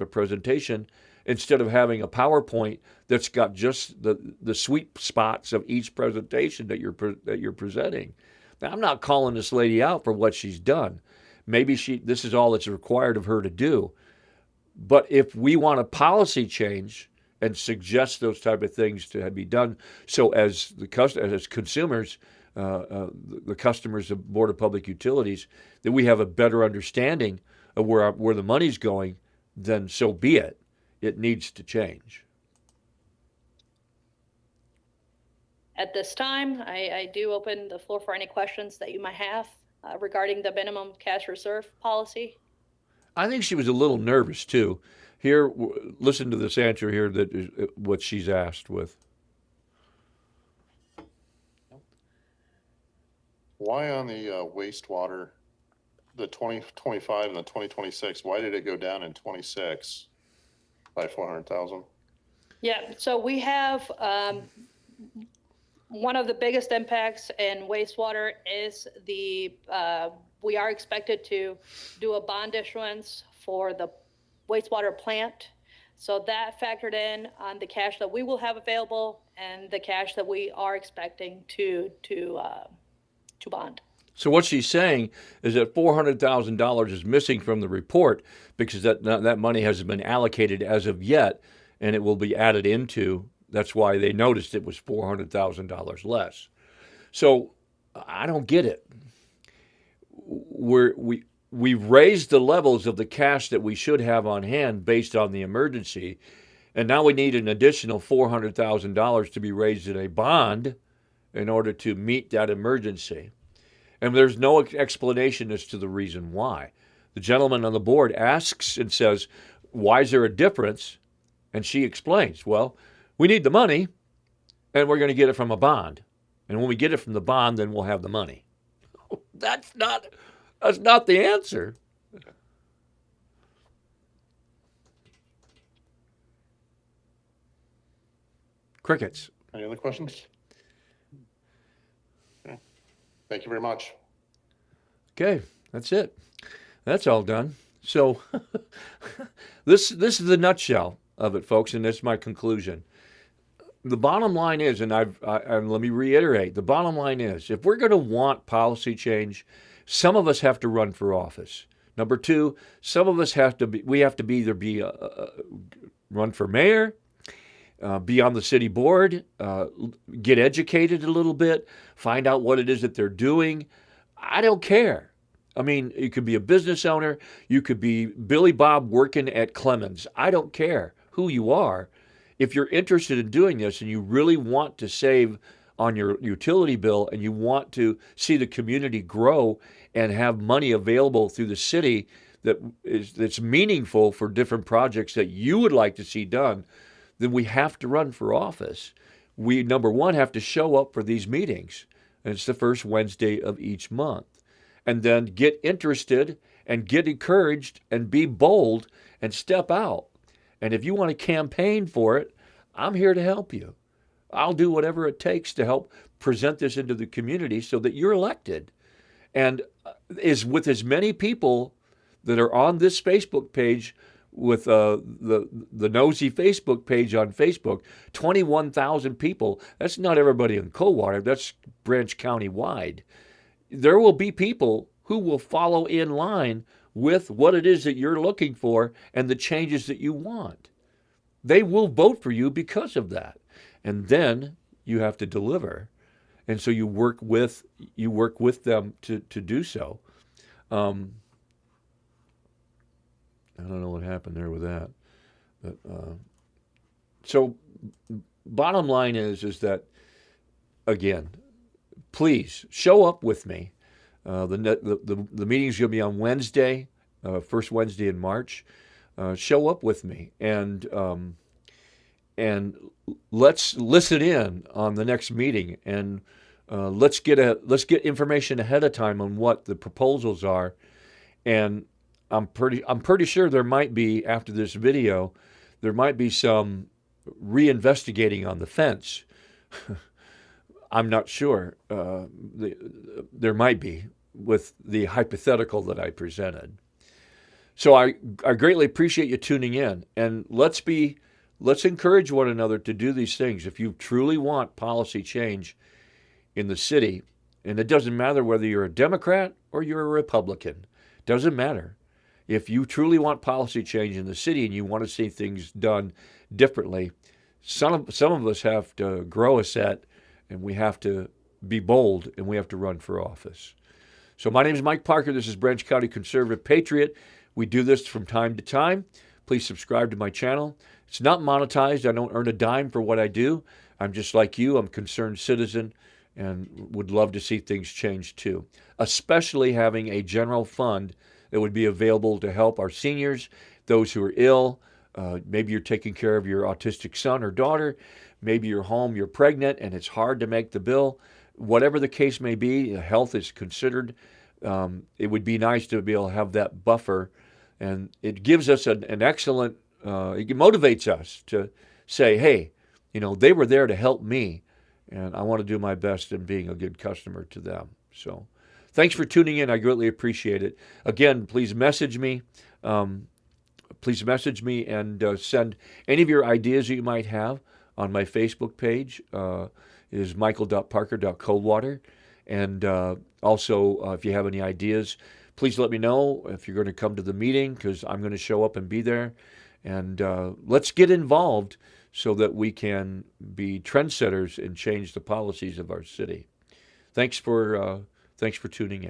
presentation instead of having a PowerPoint that's got just the sweet spots of each presentation that you're presenting. Now, I'm not calling this lady out for what she's done. Maybe this is all that's required of her to do. But if we want a policy change and suggest those type of things to be done, so as consumers, the customers of Board of Public Utilities, that we have a better understanding of where the money's going, then so be it. It needs to change.
At this time, I do open the floor for any questions that you might have regarding the minimum cash reserve policy.
I think she was a little nervous too. Here, listen to this answer here that is what she's asked with.
Why on the wastewater, the 2025 and the 2026, why did it go down in 26 by 400,000?
Yeah, so we have one of the biggest impacts in wastewater is we are expected to do a bond issuance for the wastewater plant. So that factored in on the cash that we will have available and the cash that we are expecting to bond.
So what she's saying is that $400,000 is missing from the report because that money hasn't been allocated as of yet, and it will be added into. That's why they noticed it was $400,000 less. So I don't get it. We've raised the levels of the cash that we should have on hand based on the emergency, and now we need an additional $400,000 to be raised in a bond in order to meet that emergency. And there's no explanation as to the reason why. The gentleman on the board asks and says, why is there a difference? And she explains, well, we need the money, and we're going to get it from a bond. And when we get it from the bond, then we'll have the money. That's not the answer. Crickets.
Any other questions? Okay. Thank you very much.
Okay, that's it. That's all done. So this is the nutshell of it, folks, and that's my conclusion. The bottom line is, and let me reiterate, the bottom line is, if we're going to want policy change, some of us have to run for office. Number two, some of us have to be run for mayor, be on the city board, get educated a little bit, find out what it is that they're doing. I don't care. I mean, you could be a business owner. You could be Billy Bob working at Clemens. I don't care who you are. If you're interested in doing this and you really want to save on your utility bill and you want to see the community grow and have money available through the city that's meaningful for different projects that you would like to see done, then we have to run for office. We, number one, have to show up for these meetings. And it's the first Wednesday of each month. And then get interested and get encouraged and be bold and step out. And if you want to campaign for it, I'm here to help you. I'll do whatever it takes to help present this into the community so that you're elected. And is with as many people that are on this Facebook page with the nosy Facebook page on Facebook, 21,000 people. That's not everybody in Coldwater. That's Branch County wide. There will be people who will follow in line with what it is that you're looking for and the changes that you want. They will vote for you because of that. And then you have to deliver. And so you work with them to do so. I don't know what happened there with that. But, so bottom line is that, again, please show up with me. The meeting's going to be on Wednesday, first Wednesday in March. Show up with me and let's listen in on the next meeting and let's get information ahead of time on what the proposals are. And I'm pretty sure there might be, after this video, there might be some reinvestigating on the fence. I'm not sure. There might be with the hypothetical that I presented. So I greatly appreciate you tuning in, and let's encourage one another to do these things. If you truly want policy change in the city, and it doesn't matter whether you're a Democrat or you're a Republican, doesn't matter. If you truly want policy change in the city and you want to see things done differently, some of us have to grow a set, and we have to be bold, and we have to run for office. So my name is Mike Parker. This is Branch County Conservative Patriot. We do this from time to time. Please subscribe to my channel. It's not monetized. I don't earn a dime for what I do. I'm just like you. I'm a concerned citizen and would love to see things change too, especially having a general fund that would be available to help our seniors, those who are ill. Maybe you're taking care of your autistic son or daughter. Maybe you're home, you're pregnant, and it's hard to make the bill. Whatever the case may be, health is considered. It would be nice to be able to have that buffer, and it gives us an excellent, it motivates us to say, hey, they were there to help me, and I want to do my best in being a good customer to them. So thanks for tuning in. I greatly appreciate it. Again, please message me. Please message me and send any of your ideas that you might have on my Facebook page. Is michael.parker.coldwater. And also, if you have any ideas, please let me know if you're going to come to the meeting, because I'm going to show up and be there. And let's get involved so that we can be trendsetters and change the policies of our city. Thanks for tuning in.